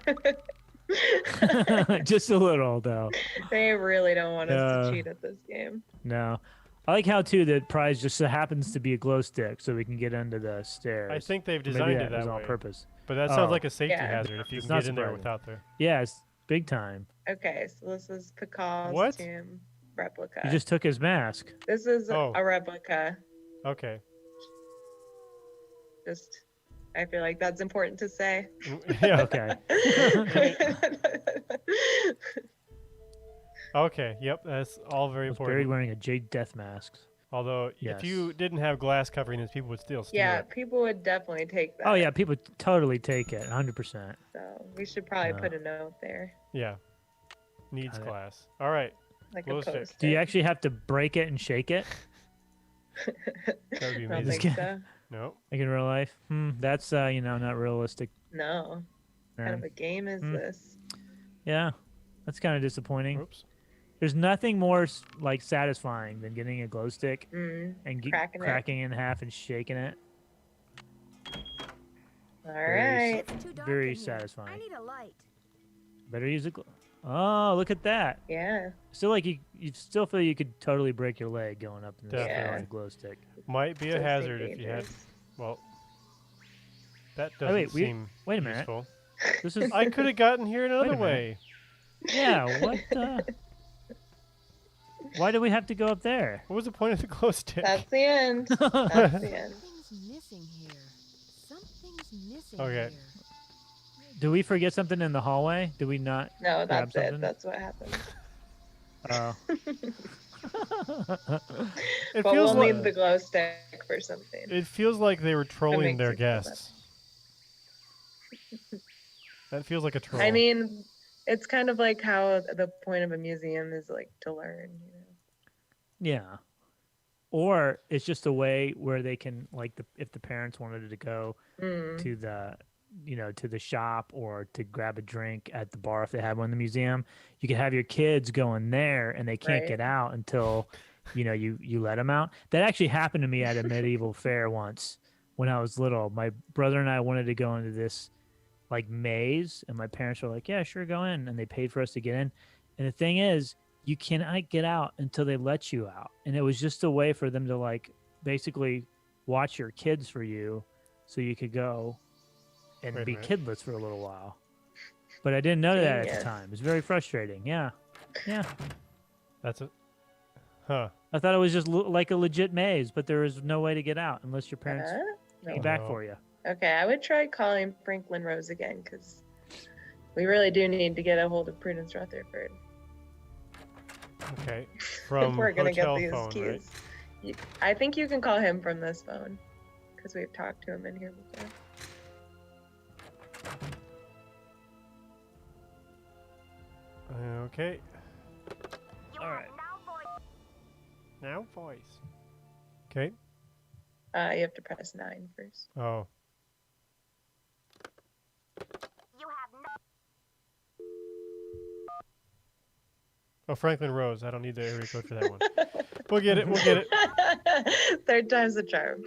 Speaker 3: Yeah.
Speaker 1: Just a little, though.
Speaker 3: They really don't want us
Speaker 1: Yeah.
Speaker 3: to cheat at this game.
Speaker 1: No. I like how, too, the prize just so happens to be a glow stick so we can get under the stairs.
Speaker 2: I think they've
Speaker 1: Maybe
Speaker 2: designed
Speaker 1: that
Speaker 2: it that
Speaker 1: was
Speaker 2: way.
Speaker 1: on purpose.
Speaker 2: But that sounds
Speaker 1: Oh.
Speaker 2: like a safety
Speaker 3: Yeah.
Speaker 2: hazard if you
Speaker 1: It's
Speaker 2: can
Speaker 1: not
Speaker 2: get in there
Speaker 1: surprising.
Speaker 2: without there.
Speaker 1: Yeah, it's big time.
Speaker 3: Okay, so this is Pakal's
Speaker 2: What?
Speaker 3: tomb replica.
Speaker 1: You just took his mask.
Speaker 3: This is
Speaker 2: Oh.
Speaker 3: a replica.
Speaker 2: Okay.
Speaker 3: Just I feel like that's important to say.
Speaker 2: Yeah.
Speaker 1: Okay.
Speaker 2: Okay. Yep. That's all very
Speaker 1: Was
Speaker 2: important.
Speaker 1: buried wearing a jade death mask.
Speaker 2: Although,
Speaker 1: Yes.
Speaker 2: if you didn't have glass covering this, people would still steal
Speaker 3: Yeah,
Speaker 2: it.
Speaker 3: people would definitely take that.
Speaker 1: Oh yeah, people totally take it, 100%.
Speaker 3: So we should probably
Speaker 1: No.
Speaker 3: put a note there,
Speaker 2: Yeah. Needs
Speaker 1: Got it.
Speaker 2: glass. All right.
Speaker 3: like
Speaker 2: Glow
Speaker 3: a
Speaker 2: stick.
Speaker 3: post.
Speaker 1: Do you actually have to break it and shake it,
Speaker 2: That would be
Speaker 3: I don't
Speaker 2: amazing.
Speaker 3: think so.
Speaker 2: No.
Speaker 1: like in real life? That's not realistic.
Speaker 3: No. What kind of
Speaker 1: man.
Speaker 3: a game is this?
Speaker 1: Yeah, that's kind of disappointing.
Speaker 2: Oops.
Speaker 1: There's nothing more like satisfying than getting a glow stick
Speaker 3: Mm,
Speaker 1: and
Speaker 3: cracking it.
Speaker 1: cracking it in half and shaking it.
Speaker 3: all
Speaker 1: Very
Speaker 3: right.
Speaker 4: It's too dark
Speaker 1: Very
Speaker 4: in here.
Speaker 1: satisfying.
Speaker 4: I need a light.
Speaker 1: Better use a glow. Oh, look at that!
Speaker 3: Yeah.
Speaker 1: Still, like you still feel you could totally break your leg going up in this
Speaker 2: Definitely.
Speaker 1: with a glow stick.
Speaker 2: Might be a
Speaker 3: Does seem
Speaker 2: hazard if you had.
Speaker 3: dangerous.
Speaker 2: Well, that
Speaker 1: Oh,
Speaker 2: doesn't
Speaker 1: wait,
Speaker 2: seem
Speaker 1: wait a minute.
Speaker 2: useful.
Speaker 1: This is
Speaker 2: I could have gotten here another
Speaker 1: minute.
Speaker 2: way.
Speaker 1: yeah. What? Why do we have to go up there?
Speaker 2: What was the point of the glow stick?
Speaker 3: That's the end. That's the end.
Speaker 4: Something's missing here. Something's missing
Speaker 2: Okay.
Speaker 4: here.
Speaker 1: Do we forget something in the hallway? Do we not?
Speaker 3: No,
Speaker 1: Grab
Speaker 3: that's it.
Speaker 1: something?
Speaker 3: That's what happened.
Speaker 1: Oh.
Speaker 2: It
Speaker 3: But
Speaker 2: feels
Speaker 3: we'll
Speaker 2: like
Speaker 3: need the glow stick for something.
Speaker 2: it feels like they were trolling
Speaker 3: makes
Speaker 2: their
Speaker 3: you feel better.
Speaker 2: guests. That feels like a troll.
Speaker 3: I mean, it's kind of like how the point of a museum is like to learn.
Speaker 1: Yeah. Or it's just a way where they can like if the parents wanted to go
Speaker 3: Mm.
Speaker 1: to the to the shop or to grab a drink at the bar if they had one in the museum, you could have your kids go in there and they can't
Speaker 3: Right.
Speaker 1: get out until you let them out. That actually happened to me at a medieval fair once when I was little. My brother and I wanted to go into this like maze and my parents were like, yeah, sure, go in, and they paid for us to get in. And the thing is, you cannot get out until they let you out. And it was just a way for them to like basically watch your kids for you so you could go and
Speaker 2: Wait a
Speaker 1: be
Speaker 2: minute.
Speaker 1: kidless for a little while. But I didn't know that at
Speaker 3: Genius.
Speaker 1: the time. It was very frustrating. Yeah. Yeah.
Speaker 2: That's it. Huh.
Speaker 1: I thought it was just like a legit maze, but there was no way to get out unless your parents
Speaker 3: No.
Speaker 1: came back
Speaker 2: No.
Speaker 1: for you.
Speaker 3: Okay, I would try calling Franklin Rose again because we really do need to get a hold of Prudence Rutherford.
Speaker 2: Okay.
Speaker 3: If
Speaker 2: From
Speaker 3: we're gonna get
Speaker 2: hotel
Speaker 3: these
Speaker 2: phone,
Speaker 3: keys.
Speaker 2: right?
Speaker 3: I think you can call him from this phone because we've talked to him in here before.
Speaker 2: Okay.
Speaker 5: You
Speaker 1: All
Speaker 5: have
Speaker 1: right.
Speaker 2: Now voice. Okay.
Speaker 3: You have to press 9 first.
Speaker 2: Oh.
Speaker 5: You have no.
Speaker 2: Oh, Franklin Rose. I don't need the area code for that one. We'll get it. We'll get it.
Speaker 3: Third time's the charm.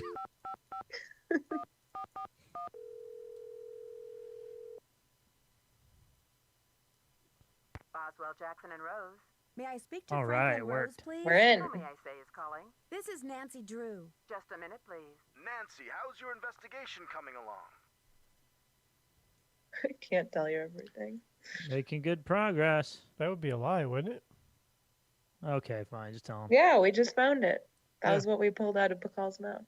Speaker 5: Boswell, Jackson, and Rose.
Speaker 4: May I speak to
Speaker 1: All
Speaker 4: Franklin
Speaker 1: right,
Speaker 4: Rose,
Speaker 1: worked.
Speaker 4: please?
Speaker 3: We're in.
Speaker 5: Who may I say is calling?
Speaker 4: This is Nancy Drew.
Speaker 5: Just a minute, please.
Speaker 10: Nancy, how's your investigation coming along?
Speaker 3: I can't tell you everything.
Speaker 1: Making good progress.
Speaker 2: That would be a lie, wouldn't it?
Speaker 1: Okay, fine. Just tell them.
Speaker 3: Yeah, we just found it. That
Speaker 2: Yeah.
Speaker 3: was what we pulled out of Bacall's mouth.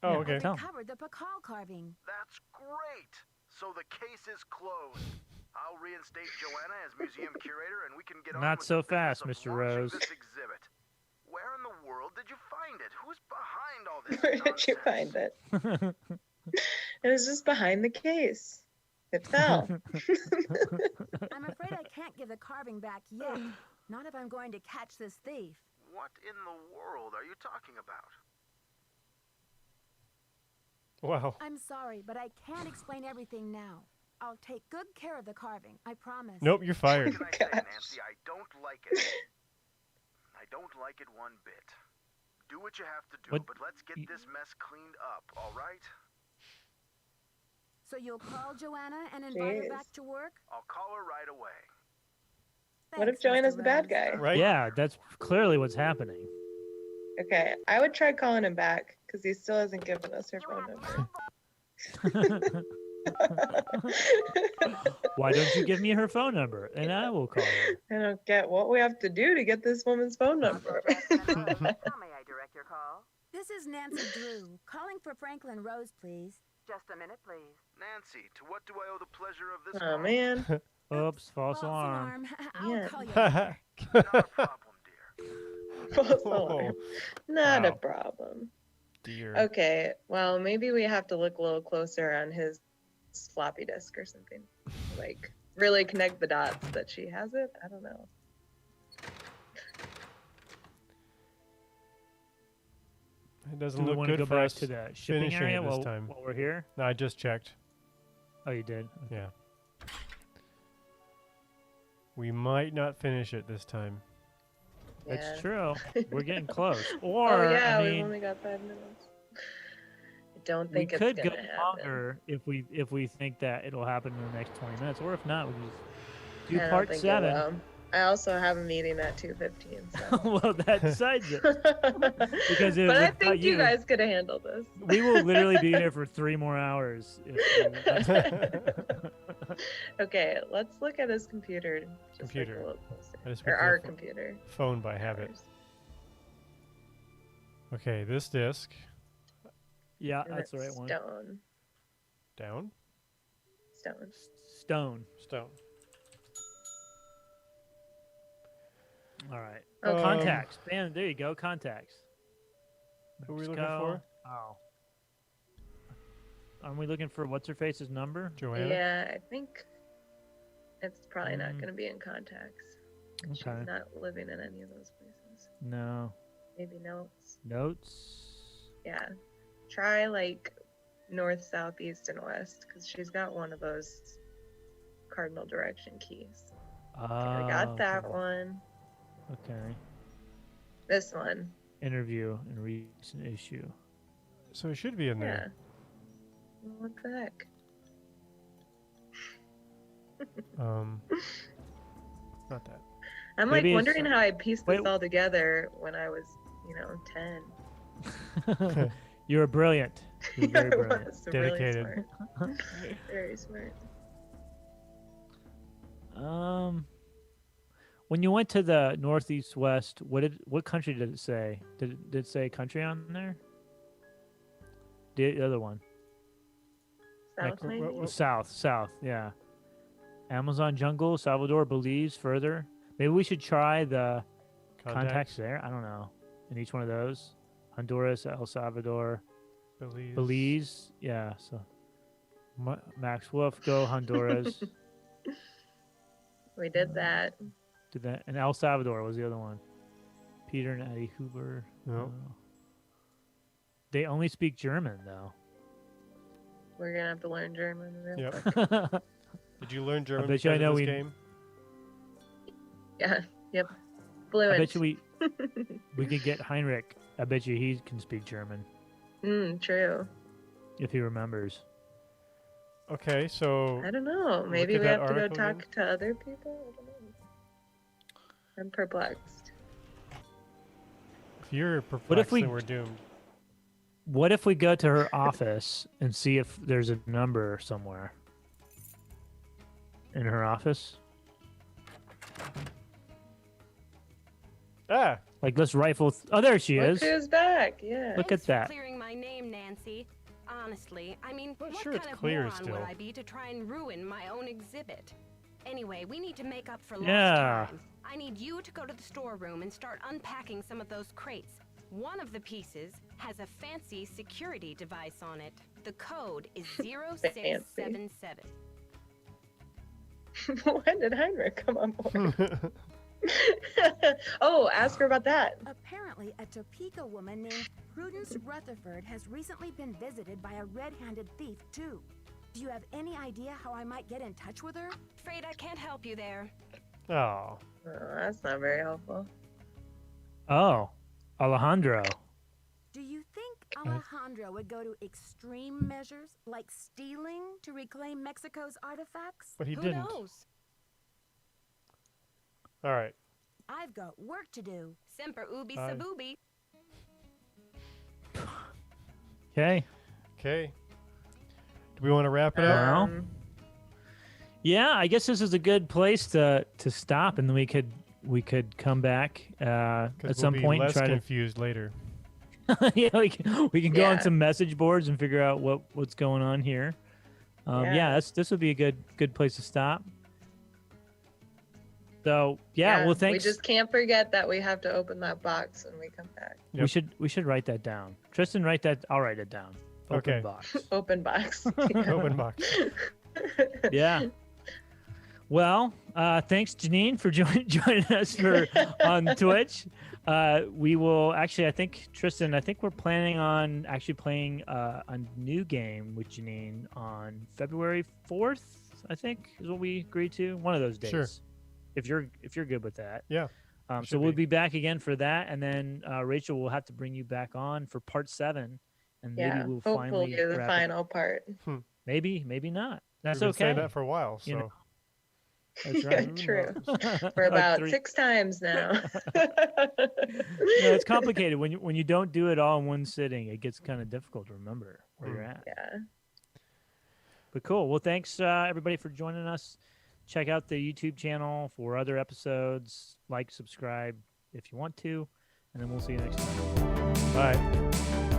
Speaker 2: Oh,
Speaker 1: Yeah,
Speaker 2: okay.
Speaker 1: tell 'em.
Speaker 4: Recovered the Pakal carving.
Speaker 10: That's great. So the case is closed. I'll reinstate Joanna as museum curator, and we can get on
Speaker 1: Not
Speaker 10: with
Speaker 1: so
Speaker 10: the business
Speaker 1: fast,
Speaker 10: of
Speaker 1: Mr.
Speaker 10: launching
Speaker 1: Rose.
Speaker 10: This exhibit. Where in the world did you find it? Who's behind all this
Speaker 3: Where did you
Speaker 10: nonsense?
Speaker 3: find it? It was just behind the case. It fell.
Speaker 4: I'm afraid I can't give the carving back yet. Not if I'm going to catch this thief.
Speaker 10: What in the world are you talking about?
Speaker 2: Wow.
Speaker 4: I'm sorry, but I can't explain everything now. I'll take good care of the carving, I promise.
Speaker 2: Nope, you're fired.
Speaker 10: What can I say, Nancy? I don't like it. I don't like it one bit. Do what you have to do,
Speaker 1: What-
Speaker 10: but let's get this mess cleaned up, all right?
Speaker 4: So you'll call Joanna and invite her
Speaker 3: Jeez.
Speaker 4: back to work?
Speaker 10: I'll call her right away.
Speaker 3: What if
Speaker 4: Thanks,
Speaker 3: Joanna's
Speaker 4: Mr.
Speaker 3: the bad
Speaker 4: Rose.
Speaker 3: guy?
Speaker 2: Right?
Speaker 1: Yeah, that's clearly what's happening.
Speaker 3: Okay, I would try calling him back because he still hasn't given us her
Speaker 5: You
Speaker 3: phone
Speaker 5: have
Speaker 3: number.
Speaker 5: no.
Speaker 1: Why don't you give me her phone number and I will call her?
Speaker 3: I don't get what we have to do to get this woman's phone number.
Speaker 5: Boswell, Jackson, and Rose. How may I direct your call?
Speaker 4: This This is Nancy Drew, calling for Franklin Rose, please.
Speaker 5: Just a minute, please.
Speaker 11: Nancy, to what do I owe the pleasure of this
Speaker 3: Oh
Speaker 11: call?
Speaker 3: man.
Speaker 1: Oops, false alarm.
Speaker 4: I'll
Speaker 3: Yeah.
Speaker 4: call you later.
Speaker 11: Not a problem, dear.
Speaker 3: False alarm. Not a
Speaker 2: Wow.
Speaker 3: problem.
Speaker 2: Dear.
Speaker 3: Okay, well, maybe we have to look a little closer on his floppy disk or something. Like, really connect the dots that she has it? I don't know.
Speaker 2: It doesn't
Speaker 1: Do we
Speaker 2: look
Speaker 1: want to
Speaker 2: good
Speaker 1: go
Speaker 2: for
Speaker 1: back
Speaker 2: us
Speaker 1: to the shipping
Speaker 2: finishing
Speaker 1: area
Speaker 2: it this
Speaker 1: while,
Speaker 2: time.
Speaker 1: while we're here?
Speaker 2: No, I just checked.
Speaker 1: Oh, you did?
Speaker 2: Yeah. We might not finish it this time.
Speaker 1: That's
Speaker 3: Yeah.
Speaker 1: true. We're getting close. Or,
Speaker 3: Oh yeah,
Speaker 1: I
Speaker 3: we've
Speaker 1: mean,
Speaker 3: only got 5 minutes. I don't
Speaker 1: we
Speaker 3: think it's
Speaker 1: could go
Speaker 3: gonna happen.
Speaker 1: longer if we think that it'll happen in the next 20 minutes. Or if not, we can just do
Speaker 3: I don't
Speaker 1: part
Speaker 3: think it
Speaker 1: 7.
Speaker 3: will. I also have a meeting at 2:15, so.
Speaker 1: Well, that decides it. Because
Speaker 3: but I
Speaker 1: without
Speaker 3: think you guys could handle this.
Speaker 1: we will literally be here for 3 more hours.
Speaker 3: Okay, let's look at his computer. Just
Speaker 2: Computer.
Speaker 3: Like a little closer.
Speaker 2: I just
Speaker 3: Or
Speaker 2: went to
Speaker 3: our
Speaker 2: the
Speaker 3: computer.
Speaker 2: phone by habit.
Speaker 3: Ours.
Speaker 2: Okay, this disc.
Speaker 1: Yeah,
Speaker 3: And
Speaker 1: that's the right one.
Speaker 3: Stone.
Speaker 2: Down?
Speaker 3: Stone.
Speaker 1: Stone.
Speaker 2: Stone.
Speaker 1: All right.
Speaker 3: Okay.
Speaker 1: Contacts. Bam, there you go. Contacts.
Speaker 2: Who are we looking
Speaker 1: Mexico.
Speaker 2: for?
Speaker 1: Oh. Aren't we looking for what's her face's number?
Speaker 2: Joanna?
Speaker 3: Yeah, I think it's probably not
Speaker 1: Mm.
Speaker 3: going to be in contacts. She's
Speaker 1: Okay.
Speaker 3: not living in any of those places.
Speaker 1: No.
Speaker 3: Maybe notes.
Speaker 1: Notes.
Speaker 3: Yeah. Try like north, south, east, and west because she's got one of those cardinal direction keys. I got that one.
Speaker 1: Okay.
Speaker 3: This one.
Speaker 1: Interview and recent issue.
Speaker 2: So it should be in
Speaker 3: Yeah.
Speaker 2: there.
Speaker 3: What the heck?
Speaker 2: Not that.
Speaker 3: I'm
Speaker 1: Maybe
Speaker 3: like
Speaker 1: it's-
Speaker 3: wondering how I pieced this
Speaker 1: Wait.
Speaker 3: all together when I was, 10.
Speaker 1: You were brilliant. You were very
Speaker 3: I
Speaker 1: brilliant.
Speaker 3: was
Speaker 2: Dedicated.
Speaker 3: Really smart. Very smart.
Speaker 1: When you went to the northeast west, what country did it say? Did it say country on there? The other one.
Speaker 3: South,
Speaker 1: Like,
Speaker 3: maybe?
Speaker 1: South, yeah. Amazon jungle, Salvador, Belize, further. Maybe we should try the contacts there. I don't know. In each one of those, Honduras, El Salvador, Belize. Yeah. So Max Wolf, go Honduras.
Speaker 3: We did that.
Speaker 1: Did that, and El Salvador was the other one. Peter and Eddie Huber.
Speaker 2: No.
Speaker 1: They only speak German though.
Speaker 3: We're gonna have to learn German real
Speaker 2: Yep.
Speaker 3: quick.
Speaker 2: Did you learn German
Speaker 1: bet you I
Speaker 2: because of
Speaker 1: know
Speaker 2: this
Speaker 1: we-
Speaker 2: game?
Speaker 3: Yeah. Yep. Fluent.
Speaker 1: I bet you we could get Heinrich. I bet you he can speak German
Speaker 3: True.
Speaker 1: if he remembers.
Speaker 2: Okay, so
Speaker 3: I don't know. Maybe
Speaker 2: at
Speaker 3: we
Speaker 2: that
Speaker 3: have to go
Speaker 2: article
Speaker 3: talk
Speaker 2: again?
Speaker 3: to other people. I don't know. I'm perplexed.
Speaker 2: if you're
Speaker 1: What if
Speaker 2: perplexed,
Speaker 1: we-
Speaker 2: then we're doomed.
Speaker 1: What if we go to her office and see if there's a number somewhere in her office?
Speaker 2: Ah,
Speaker 1: Like, let's rifle. Oh, there she
Speaker 3: Look
Speaker 1: is.
Speaker 3: who's back. Yeah.
Speaker 1: Look at that.
Speaker 12: Clearing my name, Nancy. Honestly, I mean,
Speaker 2: Well,
Speaker 12: what
Speaker 2: sure,
Speaker 12: kind
Speaker 2: it's
Speaker 12: of
Speaker 2: clear
Speaker 12: moron
Speaker 2: still.
Speaker 12: would I be to try and ruin my own exhibit? Anyway, we need to make up for lost
Speaker 1: Yeah.
Speaker 12: time. I need you to go to the storeroom and start unpacking some of those crates. One of the pieces has a fancy security device on it. The code is 0677.
Speaker 3: When did Heinrich come on board? Oh, ask her about that.
Speaker 4: Apparently, a Topeka woman named Prudence Rutherford has recently been visited by a red-handed thief, too. Do you have any idea how I might get in touch with her?
Speaker 12: Afraid I can't help you there.
Speaker 2: oh,
Speaker 3: Oh, that's not very helpful.
Speaker 1: Oh, Alejandro.
Speaker 4: Do you think Alejandro would go to extreme measures, like stealing, to reclaim Mexico's artifacts?
Speaker 2: but he
Speaker 12: Who
Speaker 2: didn't.
Speaker 12: knows?
Speaker 2: All right.
Speaker 4: I've got work to do.
Speaker 12: Semper ubi
Speaker 2: Hi.
Speaker 12: sabubi.
Speaker 1: Okay.
Speaker 2: Okay. Do we want to wrap it up?
Speaker 1: Well,
Speaker 3: Um,
Speaker 1: yeah, I guess this is a good place to stop, and then we could come back at
Speaker 2: 'Cause
Speaker 1: some
Speaker 2: we'll be
Speaker 1: point and
Speaker 2: less
Speaker 1: try to.
Speaker 2: confused later.
Speaker 1: Yeah, we can go on
Speaker 3: Yeah.
Speaker 1: some message boards and figure out what's going on here.
Speaker 3: Yeah.
Speaker 1: This would be a good place to stop. So well,
Speaker 3: We
Speaker 1: thanks.
Speaker 3: just can't forget that we have to open that box when we come back.
Speaker 1: We should write that down. Tristan, write that. I'll write it down. Open
Speaker 2: Okay.
Speaker 1: box.
Speaker 3: Open box.
Speaker 2: Open box.
Speaker 1: Yeah. Well, thanks Janine for joining us on Twitch. We will actually, I think Tristan, we're planning on actually playing a new game with Janine on February 4th. I think is what we agreed to. One of those days.
Speaker 2: Sure.
Speaker 1: If you're good with that.
Speaker 2: Yeah.
Speaker 1: So we'll be back again for that, and then Rachel will have to bring you back on for part 7, and maybe we'll
Speaker 3: hopefully
Speaker 1: finally
Speaker 3: the
Speaker 1: wrap it.
Speaker 3: final part.
Speaker 1: Maybe not. That's
Speaker 2: We've been
Speaker 1: okay.
Speaker 2: saying that for a while, so.
Speaker 1: You know. That's right.
Speaker 3: Yeah, true. For
Speaker 1: Like
Speaker 3: about
Speaker 1: 3
Speaker 3: 6 times now.
Speaker 1: it's complicated when you don't do it all in one sitting. It gets kind of difficult to remember where you're at.
Speaker 3: Yeah.
Speaker 1: But cool. Well, thanks everybody for joining us. Check out the YouTube channel for other episodes. Like, subscribe if you want to, and then we'll see you next time.
Speaker 2: Bye.